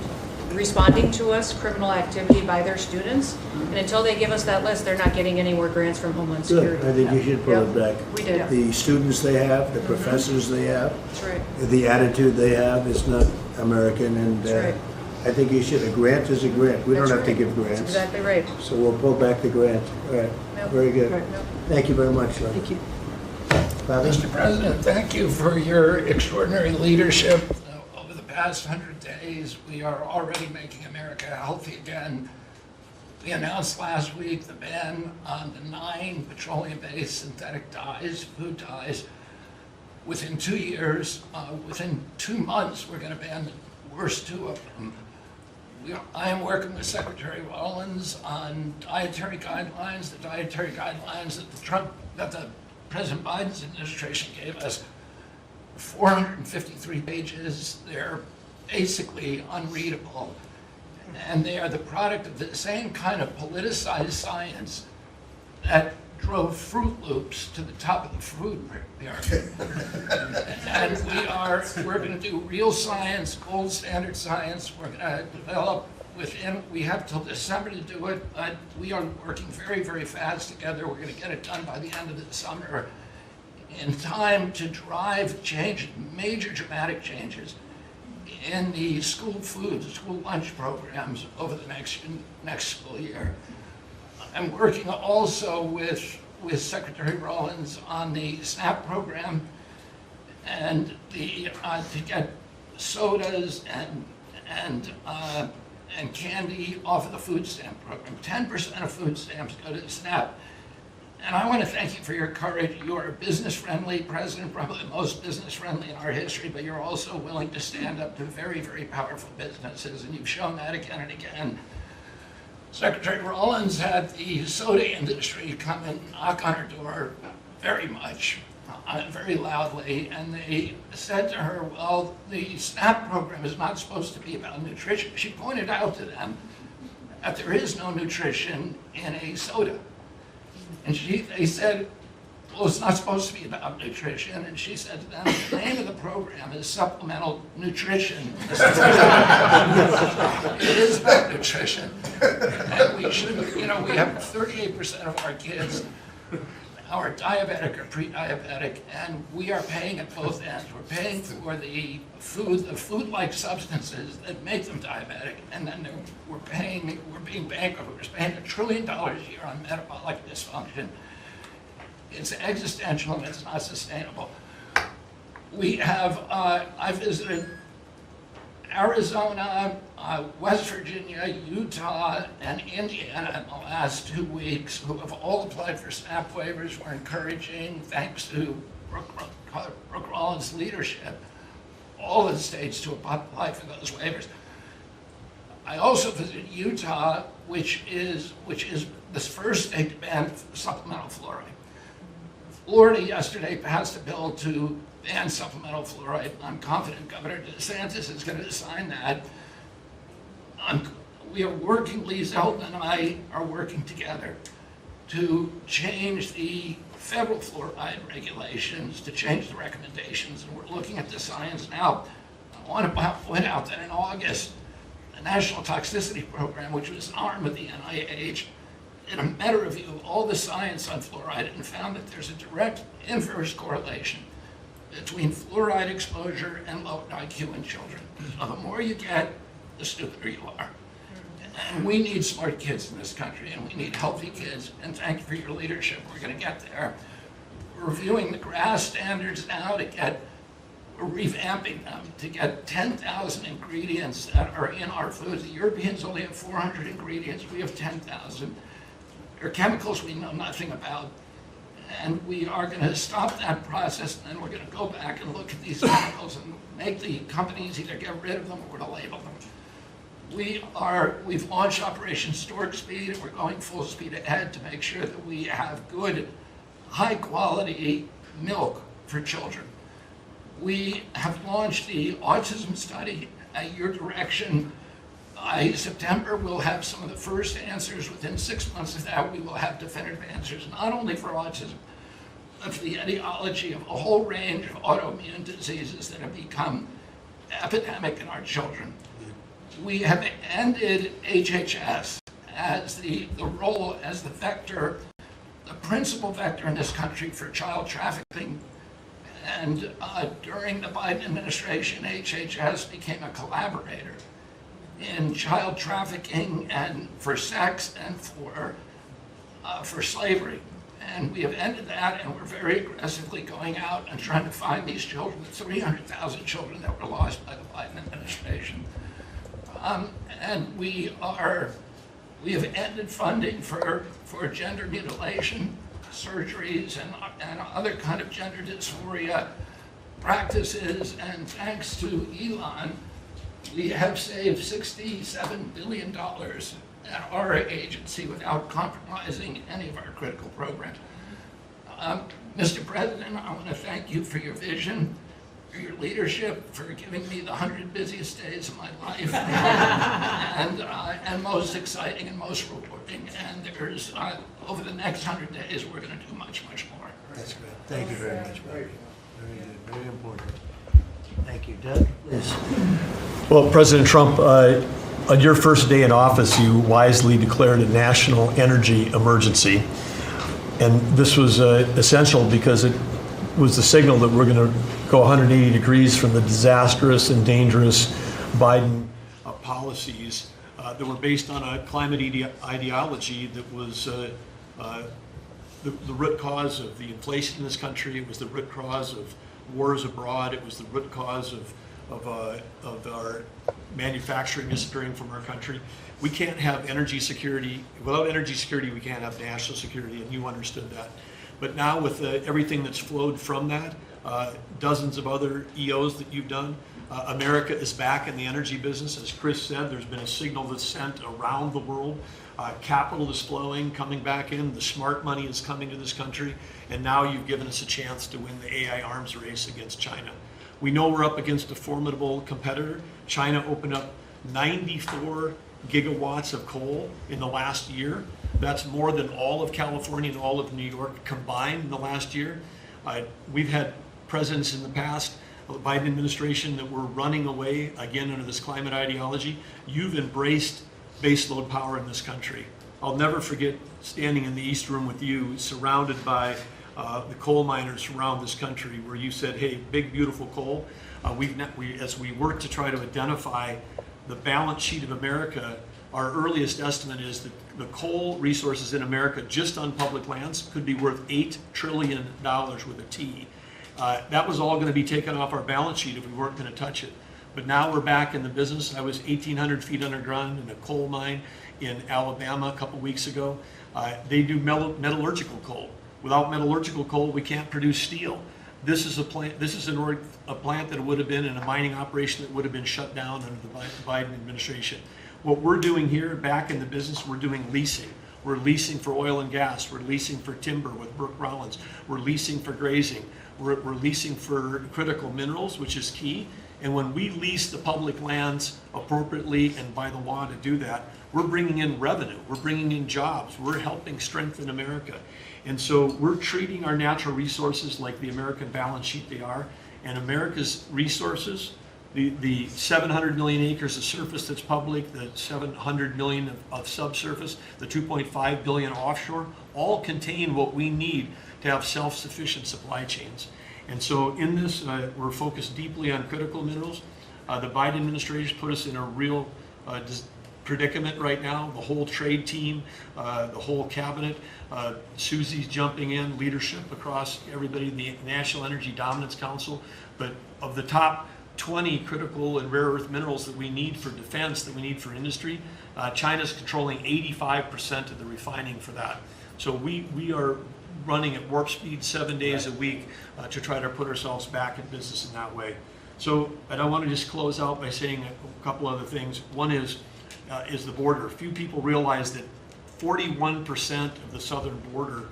responding to us criminal activity by their students. And until they give us that list, they're not getting any more grants from Homeland Good. Security. I think you should pull it back. We did. The students they have, the professors they have, That's right. the attitude they have is not American, and That's right. I think you should. A grant is a grant. We don't That's have to right. give That's grants. exactly right. So we'll pull back the grant. All right. Nope. Very good. Nope. Thank you very much. Thank you. Father? Mr. President, thank you for your extraordinary leadership. Over the past 100 days, we are already making America healthy again. We announced last week the ban on the 9 petroleum-based synthetic dyes, food dyes. Within 2 years, within 2 months, we're going to ban the worst 2 of them. I am working with Secretary Rollins on dietary guidelines, the dietary guidelines that the President Biden's administration gave us. 453 pages. They're basically unreadable. And they are the product of the same kind of politicized science that drove Fruit Loops to the top of the food pyramid. And we're going to do real science, gold standard science. We're going to develop we have till December to do it, but we are working very, very fast together. We're going to get it done by the end of the summer in time to drive change, major dramatic changes in the school food, school lunch programs over the next school year. I'm working also with Secretary Rollins on the SNAP program and to get sodas and candy off of the food stamp program. 10% of food stamps go to the SNAP. And I want to thank you for your courage. You are a business-friendly president, probably the most business-friendly in our history, but you're also willing to stand up to very, very powerful businesses, and you've shown that again and again. Secretary Rollins had the soda industry come and knock on her door very much, very loudly, and they said to her, well, the SNAP program is not supposed to be about nutrition. She pointed out to them that there is no nutrition in a soda. And they said, well, it's not supposed to be about nutrition. And she said to them, the name of the program is supplemental nutrition. It is about nutrition. And we should, we have 38% of our kids are diabetic or pre-diabetic, and we are paying at both ends. We're paying for the food-like substances that make them diabetic, and then we're being bankrupt. We're spending $1 trillion a year on metabolic dysfunction. It's existential and it's not sustainable. We have, I visited Arizona, West Virginia, Utah, and Indiana in the last 2 weeks, who have all applied for SNAP waivers. We're encouraging, thanks to Brooke Rollins' leadership, all of the states to apply for those waivers. I also visited Utah, which is the first state to ban supplemental fluoride. Florida yesterday passed a bill to ban supplemental fluoride. I'm confident Governor DeSantis is going to sign that. We are working, Lee Zeldin and I are working together to change the federal fluoride regulations, to change the recommendations, and we're looking at the science now. I want to point out that in August, the National Toxicity Program, which was an arm of the NIH, did a meta-review of all the science on fluoride and found that there's a direct inverse correlation between fluoride exposure and low IQ in children. So the more you get, the stupider you are. And we need smart kids in this country, and we need healthy kids, and thank you for your leadership. We're going to get there. We're reviewing the GRAS standards now we're revamping them to get 10,000 ingredients that are in our foods. The Europeans only have 400 ingredients. We have 10,000. There are chemicals we know nothing about. And we are going to stop that process, and then we're going to go back and look at these chemicals and make the companies either get rid of them or to label them. We've launched Operation Storage Speed, and we're going full speed ahead to make sure that we have good, high-quality milk for children. We have launched the autism study at your direction. By September, we'll have some of the first answers. Within 6 months of that, we will have definitive answers, not only for autism, but for the etiology of a whole range of autoimmune diseases that have become epidemic in our children. We have ended HHS as the role as the vector, the principal vector in this country for child trafficking. And during the Biden administration, HHS became a collaborator in child trafficking and for sex and for slavery. And we have ended that, and we're very aggressively going out and trying to find these children, the 300,000 children that were lost by the Biden administration. And we have ended funding for gender mutilation surgeries and other kind of gender dysphoria practices, and thanks to Elon, we have saved $67 billion at our agency without compromising any of our critical programs. Mr. President, I want to thank you for your vision. for your leadership, for giving me the 100 busiest days of my life, and most exciting and most rewarding. And there's, over the next 100 days, we're going to do much, much more. That's good. Thank you very much, Bobby. Very good, very important. Thank you. Doug, please. Well, President Trump, on your first day in office, you wisely declared a national energy emergency. And this was essential because it was the signal that we're going to go 180 degrees from the disastrous and dangerous Biden policies that were based on a climate ideology that was the root cause of the inflation in this country. It was the root cause of wars abroad. It was the root cause of our manufacturing disappearing from our country. We can't have energy security. Without energy security, we can't have national security, and you understood that. But now with everything that's flowed from that, dozens of other EOs that you've done, America is back in the energy business. As Chris said, there's been a signal that's sent around the world. Capital is flowing, coming back in. The smart money is coming to this country. And now you've given us a chance to win the AI arms race against China. We know we're up against a formidable competitor. China opened up 94 gigawatts of coal in the last year. That's more than all of California and all of New York combined in the last year. We've had presidents in the past, the Biden administration, that were running away, again, under this climate ideology. You've embraced baseload power in this country. I'll never forget standing in the East Room with you, surrounded by the coal miners around this country, where you said, hey, big, beautiful coal. As we work to try to identify the balance sheet of America, our earliest estimate is that the coal resources in America, just on public lands, could be worth $8 trillion with a T. That was all going to be taken off our balance sheet if we weren't going to touch it. But now we're back in the business. I was 1,800 feet underground in a coal mine in Alabama a couple weeks ago. They do metallurgical coal. Without metallurgical coal, we can't produce steel. This is a plant. This is a plant that would have been in a mining operation that would have been shut down under the Biden administration. What we're doing here, back in the business, we're doing leasing. We're leasing for oil and gas. We're leasing for timber with Brooke Rollins. We're leasing for grazing. We're leasing for critical minerals, which is key. And when we lease the public lands appropriately and by the law to do that, we're bringing in revenue. We're bringing in jobs. We're helping strengthen America. And so we're treating our natural resources like the American balance sheet they are. And America's resources, the 700 million acres of surface that's public, the 700 million of subsurface, the 2.5 billion offshore, all contain what we need to have self-sufficient supply chains. And so in this, we're focused deeply on critical minerals. The Biden administration put us in a real predicament right now. The whole trade team, the whole cabinet, Susie's jumping in, leadership across everybody, the National Energy Dominance Council. But of the top 20 critical and rare earth minerals that we need for defense, that we need for industry, China's controlling 85% of the refining for that. So we are running at warp speed 7 days a week to try to put ourselves back in business in that way. So, and I want to just close out by saying a couple other things. One is the border. Few people realize that 41% of the southern border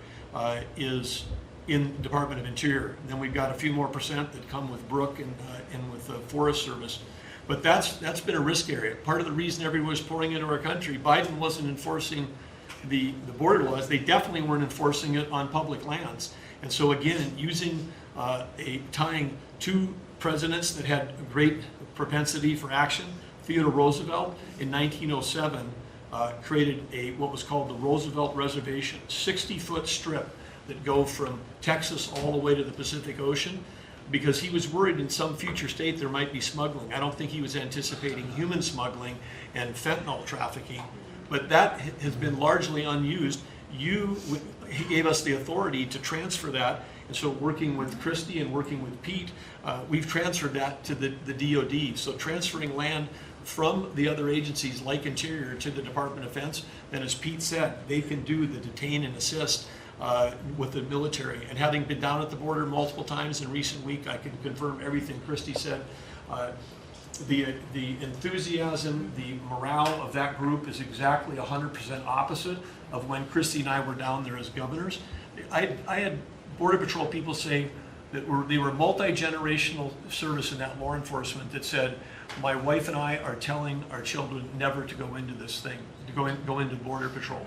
is in the Department of Interior. And then we've got a few more percent that come with Brooke and with the Forest Service. But that's been a risk area. Part of the reason everyone was pouring into our country, Biden wasn't enforcing the border laws. They definitely weren't enforcing it on public lands. And so again, using tying two presidents that had a great propensity for action, Theodore Roosevelt in 1907 created what was called the Roosevelt Reservation, 60-foot strip that go from Texas all the way to the Pacific Ocean, because he was worried in some future state there might be smuggling. I don't think he was anticipating human smuggling and fentanyl trafficking, but that has been largely unused. He gave us the authority to transfer that, and so working with Christie and working with Pete, we've transferred that to the DOD. So transferring land from the other agencies like Interior to the Department of Defense, then as Pete said, they can do the detain and assist with the military. And having been down at the border multiple times in recent week, I can confirm everything Christie said. The enthusiasm, the morale of that group is exactly 100% opposite of when Christie and I were down there as governors. I had Border Patrol people say, they were multi-generational service in that law enforcement that said, my wife and I are telling our children never to go into this thing, to go into Border Patrol.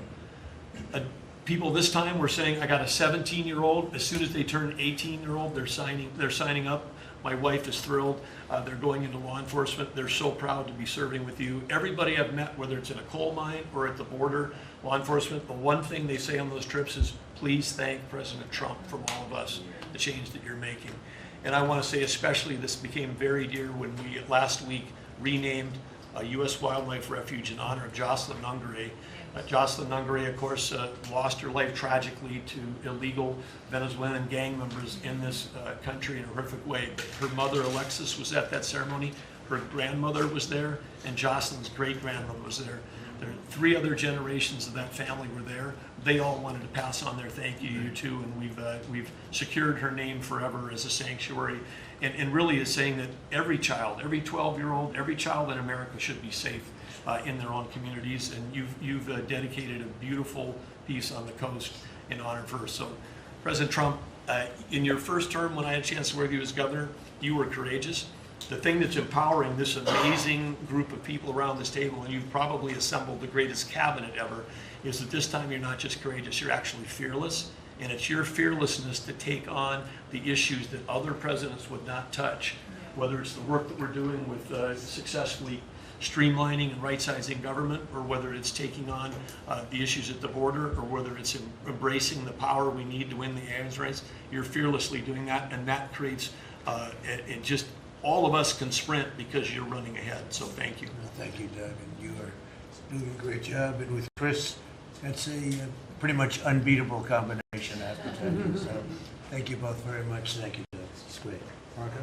People this time were saying, I got a 17-year-old, as soon as they turn 18-year-old, they're signing up. My wife is thrilled. They're going into law enforcement. They're so proud to be serving with you. Everybody I've met, whether it's in a coal mine or at the border, law enforcement, the one thing they say on those trips is, please thank President Trump from all of us, the change that you're making. And I want to say especially this became very dear when we last week renamed a U.S. Wildlife Refuge in honor of Jocelyn Nungare. Jocelyn Nungare, of course, lost her life tragically to illegal Venezuelan gang members in this country in a horrific way. But her mother, Alexis, was at that ceremony. Her grandmother was there, and Jocelyn's great-grandmother was there. There are 3 other generations of that family were there. They all wanted to pass on their thank you too, and we've secured her name forever as a sanctuary, and really is saying that every child, every 12-year-old, every child in America should be safe in their own communities, and you've dedicated a beautiful piece on the coast in honor of her. So, President Trump, in your first term, when I had a chance to work with you as governor, you were courageous. The thing that's empowering this amazing group of people around this table, and you've probably assembled the greatest cabinet ever, is that this time you're not just courageous, you're actually fearless. And it's your fearlessness to take on the issues that other presidents would not touch, whether it's the work that we're doing with successfully streamlining and right-sizing government, or whether it's taking on the issues at the border, or whether it's embracing the power we need to win the aliens race. You're fearlessly doing that, and that creates it just all of us can sprint because you're running ahead. So thank you. Thank you, Doug, and you are doing a great job. And with Chris, that's a pretty much unbeatable combination, I have to tell you. So thank you both very much. Thank you, Doug. It's great. Marco?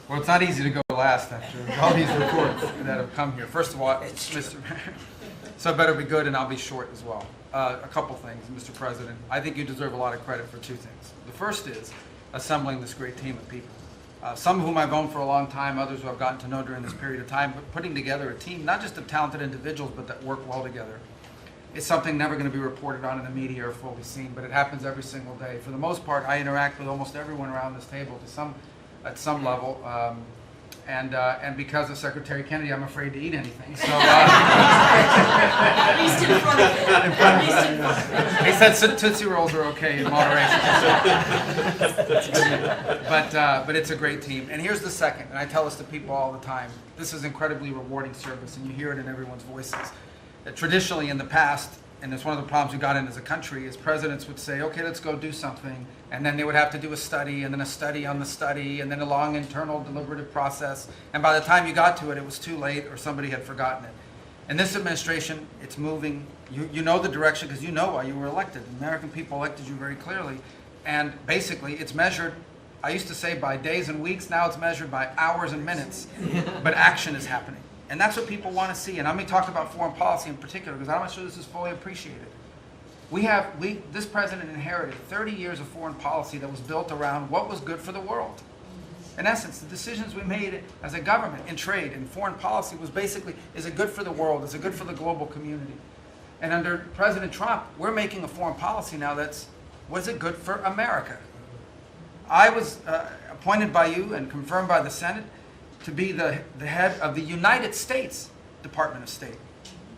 Well, it's not easy to go last after all these reports that have come here. First of all, Mr. So I better be good, and I'll be short as well. A couple things, Mr. President. I think you deserve a lot of credit for 2 things. The first is assembling this great team of people. Some of whom I've known for a long time, others who I've gotten to know during this period of time, but putting together a team, not just of talented individuals, but that work well together. It's something never going to be reported on in the media or fully seen, but it happens every single day. For the most part, I interact with almost everyone around this table at some level, and because of Secretary Kennedy, I'm afraid to eat anything. So, At least in front of him. he said Tootsie Rolls are okay in moderation. But it's a great team. And here's the second, and I tell this to people all the time. This is incredibly rewarding service, and you hear it in everyone's voices. That traditionally in the past, and it's one of the problems we got in as a country, is presidents would say, okay, let's go do something, and then they would have to do a study, and then a study on the study, and then a long internal deliberative process, and by the time you got to it, it was too late, or somebody had forgotten it. In this administration, it's moving. You know the direction because you know why you were elected. The American people elected you very clearly, and basically it's measured, I used to say by days and weeks, now it's measured by hours and minutes, but action is happening. And that's what people want to see. And I'm going to talk about foreign policy in particular because I'm not sure this is fully appreciated. This president inherited 30 years of foreign policy that was built around what was good for the world. In essence, the decisions we made as a government in trade and foreign policy was basically, is it good for the world? Is it good for the global community? And under President Trump, we're making a foreign policy now was it good for America? I was appointed by you and confirmed by the Senate to be the head of the United States Department of State.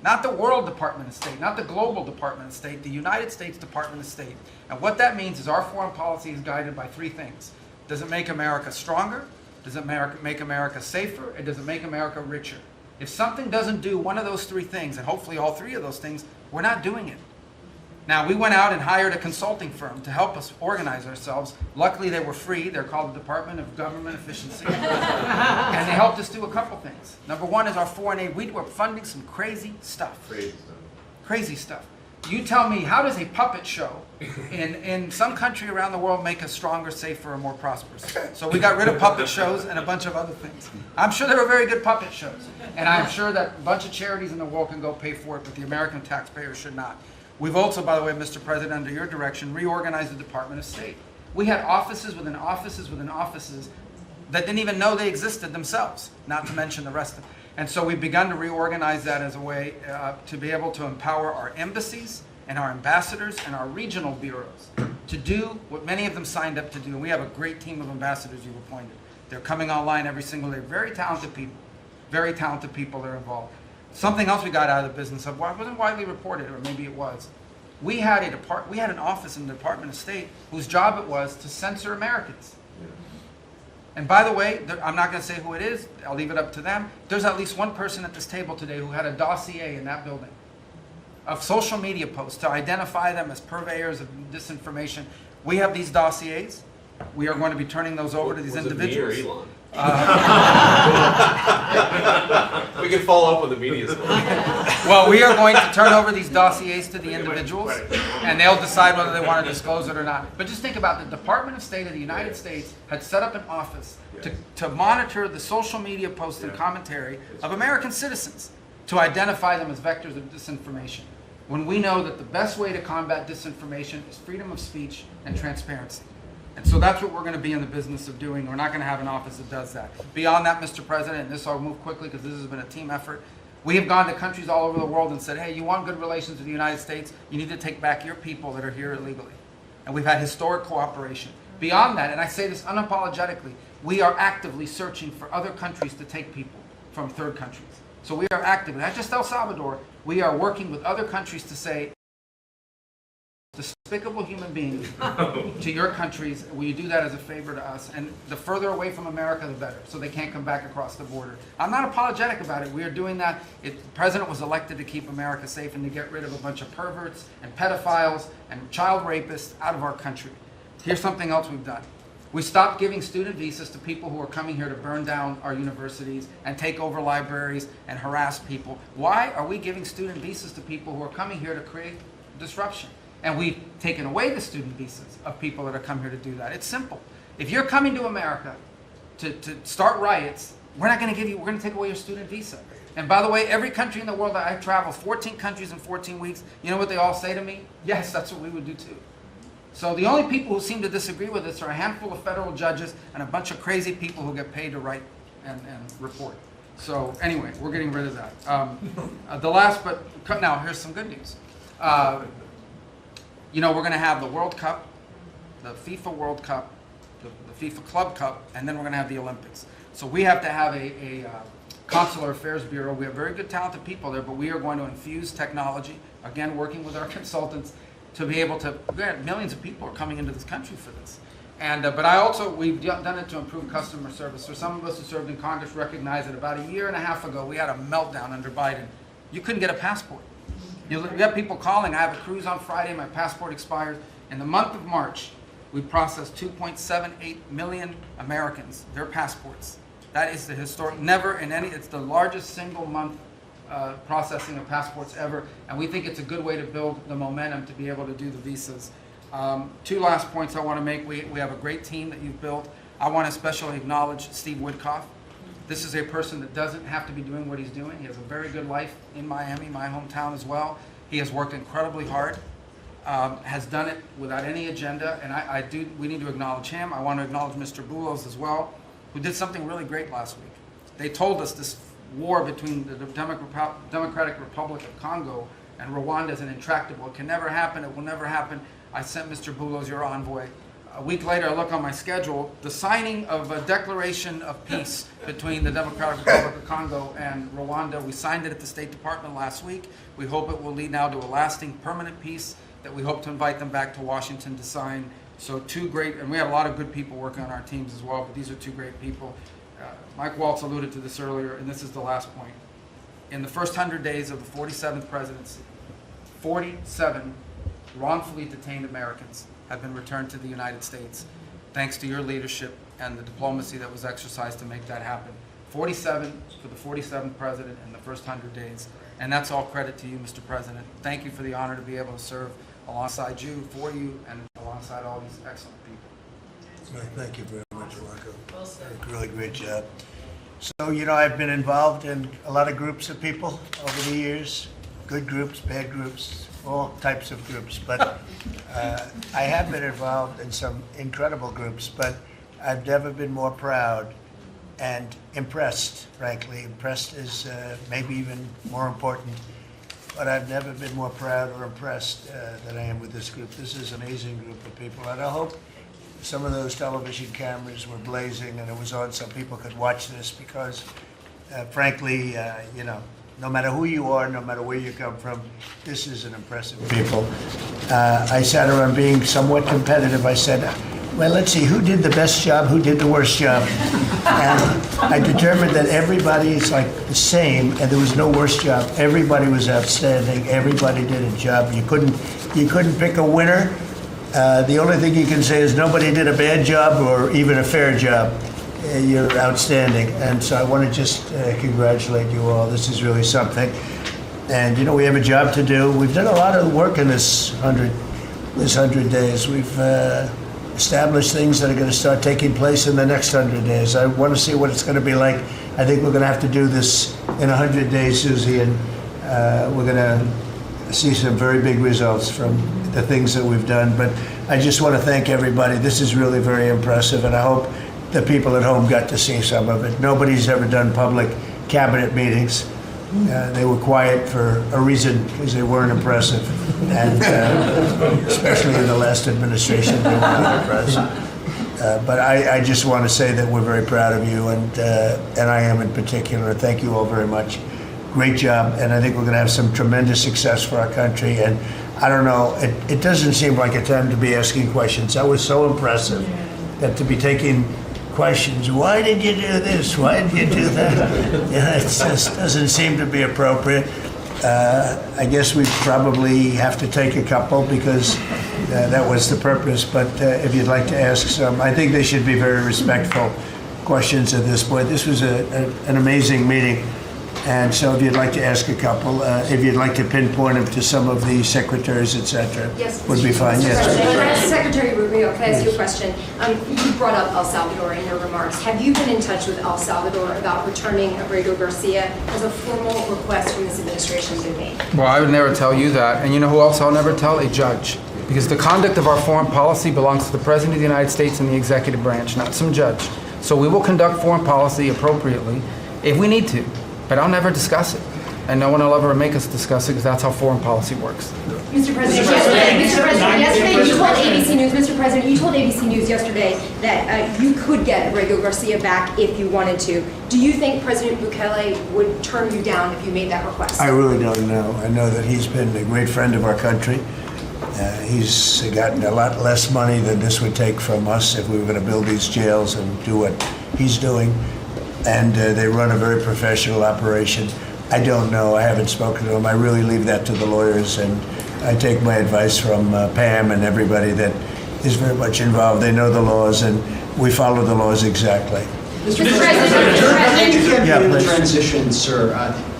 Not the World Department of State, not the Global Department of State, the United States Department of State. And what that means is our foreign policy is guided by 3 things. Does it make America stronger? Does it make America safer? And does it make America richer? If something doesn't do one of those 3 things, and hopefully all 3 of those things, we're not doing it. Now, we went out and hired a consulting firm to help us organize ourselves. Luckily, they were free. They're called the Department of Government Efficiency. And they helped us do a couple things. Number 1 is our foreign aid. We were funding some crazy stuff. Crazy stuff. You tell me, how does a puppet show in some country around the world make us stronger, safer, or more prosperous? So we got rid of puppet shows and a bunch of other things. I'm sure there were very good puppet shows. And I'm sure that a bunch of charities in the world can go pay for it, but the American taxpayer should not. We've also, by the way, Mr. President, under your direction, reorganized the Department of State. We had offices within offices within offices that didn't even know they existed themselves, not to mention the rest of them. And so we've begun to reorganize that as a way to be able to empower our embassies and our ambassadors and our regional bureaus to do what many of them signed up to do. And we have a great team of ambassadors you've appointed. They're coming online every single day. Very talented people that are involved. Something else we got out of the business of, wasn't widely reported, or maybe it was. We had an office in the Department of State whose job it was to censor Americans. And by the way, I'm not going to say who it is. I'll leave it up to them. There's at least one person at this table today who had a dossier in that building of social media posts to identify them as purveyors of disinformation. We have these dossiers. We are going to be turning those over to these individuals. Was it me or Elon? We can follow up with the media story. Well, we are going to turn over these dossiers to the individuals, and they'll decide whether they want to disclose it or not. But just think about the Department of State of the United States had set up an office to monitor the social media posts and commentary of American citizens to identify them as vectors of disinformation, when we know that the best way to combat disinformation is freedom of speech and transparency. And so that's what we're going to be in the business of doing. We're not going to have an office that does that. Beyond that, Mr. President, and this I'll move quickly because this has been a team effort, we have gone to countries all over the world and said, hey, you want good relations with the United States, you need to take back your people that are here illegally. And we've had historic cooperation. Beyond that, and I say this unapologetically, we are actively searching for other countries to take people from third countries. So we are actively, not just El Salvador, we are working with other countries to say, despicable human beings to your countries, will you do that as a favor to us? And the further away from America, the better, so they can't come back across the border. I'm not apologetic about it. We are doing that. The president was elected to keep America safe and to get rid of a bunch of perverts and pedophiles and child rapists out of our country. Here's something else we've done. We stopped giving student visas to people who are coming here to burn down our universities and take over libraries and harass people. Why are we giving student visas to people who are coming here to create disruption? And we've taken away the student visas of people that are come here to do that. It's simple. If you're coming to America to start riots, we're not going to give you, we're going to take away your student visa. And by the way, every country in the world that I travel, 14 countries in 14 weeks, you know what they all say to me? Yes, that's what we would do too. So the only people who seem to disagree with this are a handful of federal judges and a bunch of crazy people who get paid to write and report. So anyway, we're getting rid of that. The last, but now here's some good news. You know, we're going to have the World Cup, the FIFA World Cup, the FIFA Club Cup, and then we're going to have the Olympics. So we have to have a Consular Affairs Bureau. We have very good, talented people there, but we are going to infuse technology, again, working with our consultants, to be able to, millions of people are coming into this country for this. And, but we've done it to improve customer service. So some of us who served in Congress recognize that about a year and a half ago, we had a meltdown under Biden. You couldn't get a passport. You have people calling, I have a cruise on Friday, my passport expires. In the month of March, we processed 2.78 million Americans, their passports. That is the historic, never in any, it's the largest single month processing of passports ever. And we think it's a good way to build the momentum to be able to do the visas. Two last points I want to make. We have a great team that you've built. I want to especially acknowledge Steve Woodcock. This is a person that doesn't have to be doing what he's doing. He has a very good life in Miami, my hometown as well. He has worked incredibly hard, has done it without any agenda, and we need to acknowledge him. I want to acknowledge Mr. Boulos as well, who did something really great last week. They told us this war between the Democratic Republic of Congo and Rwanda is intractable. It can never happen. It will never happen. I sent Mr. Boulos, your envoy. A week later, I look on my schedule, the signing of a declaration of peace between the Democratic Republic of Congo and Rwanda. We signed it at the State Department last week. We hope it will lead now to a lasting, permanent peace that we hope to invite them back to Washington to sign. So two great, and we have a lot of good people working on our teams as well, but these are two great people. Mike Waltz alluded to this earlier, and this is the last point. In the first 100 days of the 47th presidency, 47 wrongfully detained Americans have been returned to the United States, thanks to your leadership and the diplomacy that was exercised to make that happen. 47 for the 47th president in the first 100 days. And that's all credit to you, Mr. President. Thank you for the honor to be able to serve alongside you, for you, and alongside all these excellent people. Thank you very much, Marco. Really great job. So, you know, I've been involved in a lot of groups of people over the years, good groups, bad groups, all types of groups, but I have been involved in some incredible groups, but I've never been more proud and impressed, frankly. Impressed is maybe even more important but I've never been more proud or impressed than I am with this group. This is an amazing group of people, and I hope some of those television cameras were blazing and it was on so people could watch this because, frankly, no matter who you are, no matter where you come from, this is an impressive people. I sat around being somewhat competitive. I said, well, let's see, who did the best job, who did the worst job? And I determined that everybody is like the same, and there was no worst job. Everybody was outstanding. Everybody did a job. You couldn't pick a winner. The only thing you can say is nobody did a bad job or even a fair job. You're outstanding. And so I want to just congratulate you all. This is really something. And, we have a job to do. We've done a lot of work in this 100 days. We've established things that are going to start taking place in the next 100 days. I want to see what it's going to be like. I think we're going to have to do this in 100 days, Susie, and we're going to see some very big results from the things that we've done. But I just want to thank everybody. This is really very impressive, and I hope the people at home got to see some of it. Nobody's ever done public cabinet meetings. They were quiet for a reason, because they weren't impressive. And especially in the last administration, they were not impressive. But I just want to say that we're very proud of you, and I am in particular. Thank you all very much. Great job, and I think we're going to have some tremendous success for our country. And I don't know, it doesn't seem like a time to be asking questions. That was so impressive, that to be taking questions. Why did you do this? Why did you do that? It just doesn't seem to be appropriate. I guess we probably have to take a couple because that was the purpose. But if you'd like to ask some, I think they should be very respectful questions at this point. This was an amazing meeting. And so if you'd like to ask a couple, if you'd like to pinpoint them to some of the secretaries, et cetera, yes, would be fine. Yes. Secretary Rubio, can I ask you a question? You brought up El Salvador in your remarks. Have you been in touch with El Salvador about returning Abrego Garcia? Has a formal request from this administration been made? Well, I would never tell you that. And you know who else I'll never tell? A judge. Because the conduct of our foreign policy belongs to the President of the United States and the executive branch, not some judge. So we will conduct foreign policy appropriately if we need to. But I'll never discuss it. And no one will ever make us discuss it because that's how foreign policy works. Mr. President, yesterday you told ABC News, Mr. President, you told ABC News yesterday that you could get Abrego Garcia back if you wanted to. Do you think President Bukele would turn you down if you made that request? I really don't know. I know that he's been a great friend of our country. He's gotten a lot less money than this would take from us if we were going to build these jails and do what he's doing. And they run a very professional operation. I don't know. I haven't spoken to them. I really leave that to the lawyers, and I take my advice from Pam and everybody that is very much involved. They know the laws, and we follow the laws exactly. Mr. President, during the transition, sir,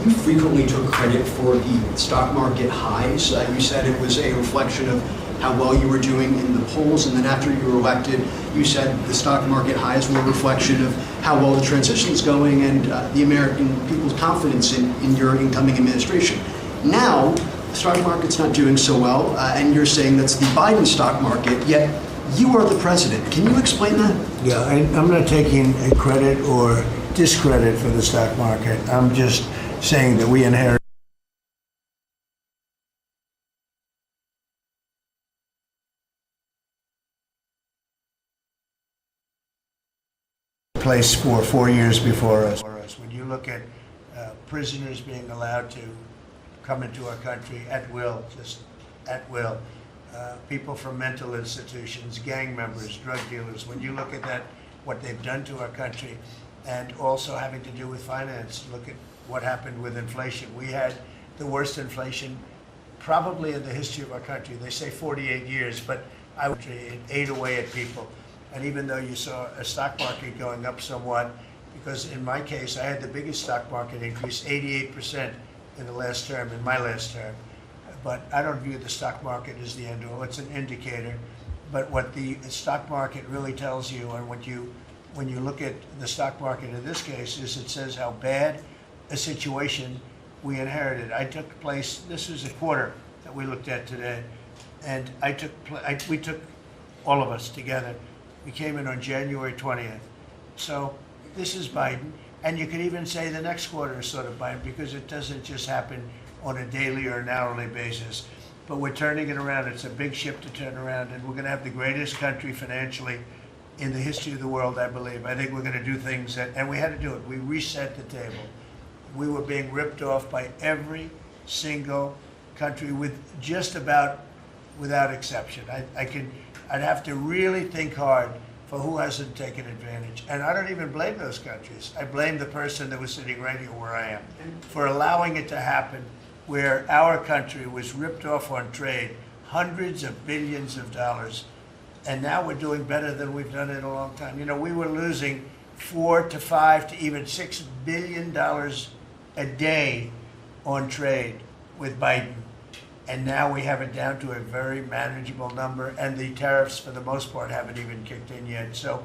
you frequently took credit for the stock market highs. You said it was a reflection of how well you were doing in the polls, and then after you were elected, you said the stock market highs were a reflection of how well the transition is going and the American people's confidence in your incoming administration. Now, the stock market's not doing so well, and you're saying that's the Biden stock market, yet you are the president. Can you explain that? Yeah, I'm not taking credit or discredit for the stock market. I'm just saying that we inherited place for 4 years before us. When you look at prisoners being allowed to come into our country at will, just at will, people from mental institutions, gang members, drug dealers, when you look at that, what they've done to our country, and also having to do with finance, look at what happened with inflation. We had the worst inflation probably in the history of our country. They say 48 years, but it ate away at people. And even though you saw a stock market going up somewhat, because in my case, I had the biggest stock market increase, 88% in the last term, in my last term. But I don't view the stock market as the end all. It's an indicator. But what the stock market really tells you, and when you look at the stock market in this case, is it says how bad a situation we inherited. This was a quarter that we looked at today, and we took all of us together. We came in on January 20th. So this is Biden. And you could even say the next quarter is sort of Biden because it doesn't just happen on a daily or an hourly basis. But we're turning it around. It's a big ship to turn around, and we're going to have the greatest country financially in the history of the world, I believe. I think we're going to do things and we had to do it. We reset the table. We were being ripped off by every single country with just about, without exception. I'd have to really think hard for who hasn't taken advantage. And I don't even blame those countries. I blame the person that was sitting right here where I am for allowing it to happen, where our country was ripped off on trade, hundreds of billions of dollars. And now we're doing better than we've done in a long time. You know, we were losing $4 to $5 to even $6 billion a day on trade with Biden. And now we have it down to a very manageable number, and the tariffs, for the most part, haven't even kicked in yet. So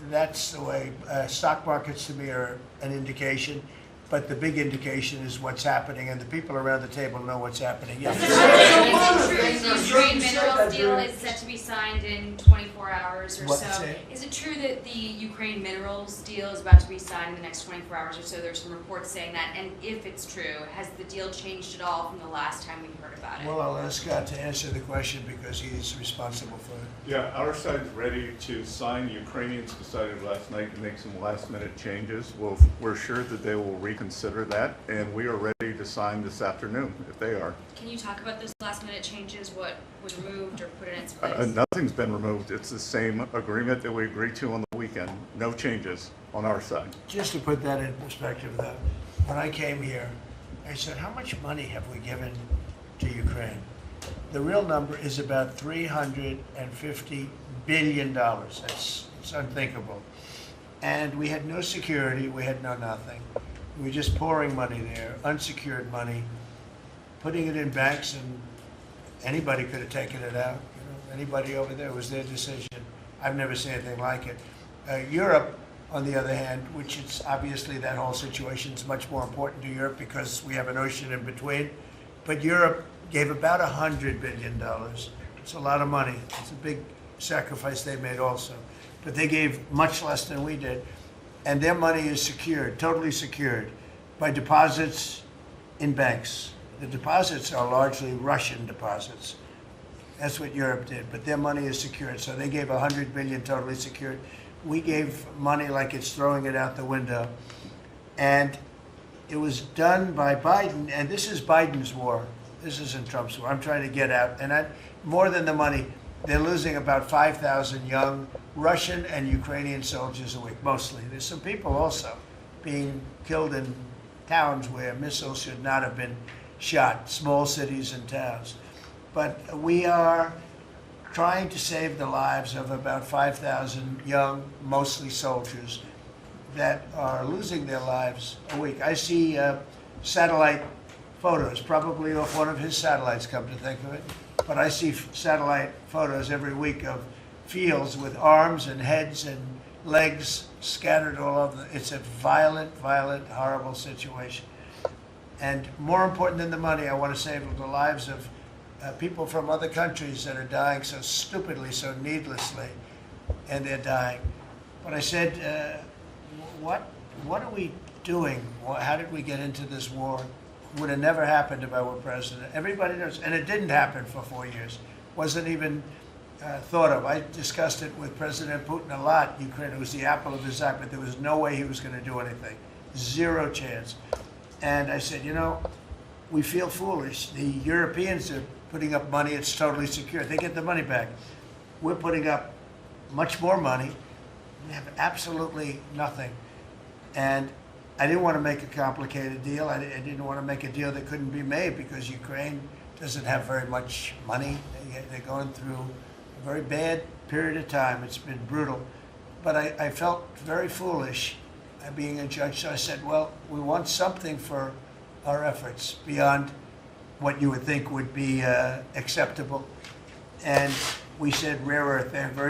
that's the way. Stock markets, to me, are an indication, but the big indication is what's happening, and the people around the table know what's happening. Yes. The Ukraine minerals deal is set to be signed in 24 hours or What's so. it? Is it true that the Ukraine minerals deal is about to be signed in the next 24 hours or so? There's some reports saying that. And if it's true, has the deal changed at all from the last time we heard about it? Well, I'll ask Scott to answer the question because he's responsible for it. Yeah, our side's ready to sign. The Ukrainians decided last night to make some last-minute changes. We're sure that they will reconsider that, and we are ready to sign this afternoon if they are. Can you talk about those last-minute changes? What was removed or put in its place? Nothing's been removed. It's the same agreement that we agreed to on the weekend. No changes on our side. Just to put that in perspective, though, when I came here, I said, how much money have we given to Ukraine? The real number is about $350 billion. It's unthinkable. And we had no security. We had no nothing. We were just pouring money there, unsecured money, putting it in banks, and anybody could have taken it out. You know, anybody over there, it was their decision. I've never seen anything like it. Europe, on the other hand, which is obviously that whole situation is much more important to Europe because we have an ocean in between. But Europe gave about $100 billion. It's a lot of money. It's a big sacrifice they made also. But they gave much less than we did. And their money is secured, totally secured, by deposits in banks. The deposits are largely Russian deposits. That's what Europe did, but their money is secured. So they gave $100 billion totally secured. We gave money like it's throwing it out the window. And it was done by Biden, and this is Biden's war. This isn't Trump's war. I'm trying to get out. And more than the money, they're losing about 5,000 young Russian and Ukrainian soldiers a week, mostly. There's some people also being killed in towns where missiles should not have been shot, small cities and towns. But we are trying to save the lives of about 5,000 young, mostly soldiers, that are losing their lives a week. I see satellite photos, probably off one of his satellites, come to think of it. But I see satellite photos every week of fields with arms and heads and legs scattered all over. It's a violent, violent, horrible situation. And more important than the money, I want to save the lives of people from other countries that are dying so stupidly, so needlessly, and they're dying. But I said, what are we doing? How did we get into this war? Would have never happened if I were president. Everybody knows, and it didn't happen for 4 years. Wasn't even thought of. I discussed it with President Putin a lot. Ukraine, it was the apple of his eye, but there was no way he was going to do anything. Zero chance. And I said, you know, we feel foolish. The Europeans are putting up money. It's totally secure. They get the money back. We're putting up much more money. We have absolutely nothing. And I didn't want to make a complicated deal. I didn't want to make a deal that couldn't be made because Ukraine doesn't have very much money. They're going through a very bad period of time. It's been brutal. But I felt very foolish being a judge. So I said, well, we want something for our efforts beyond what you would think would be acceptable. And we said rare earth. They're very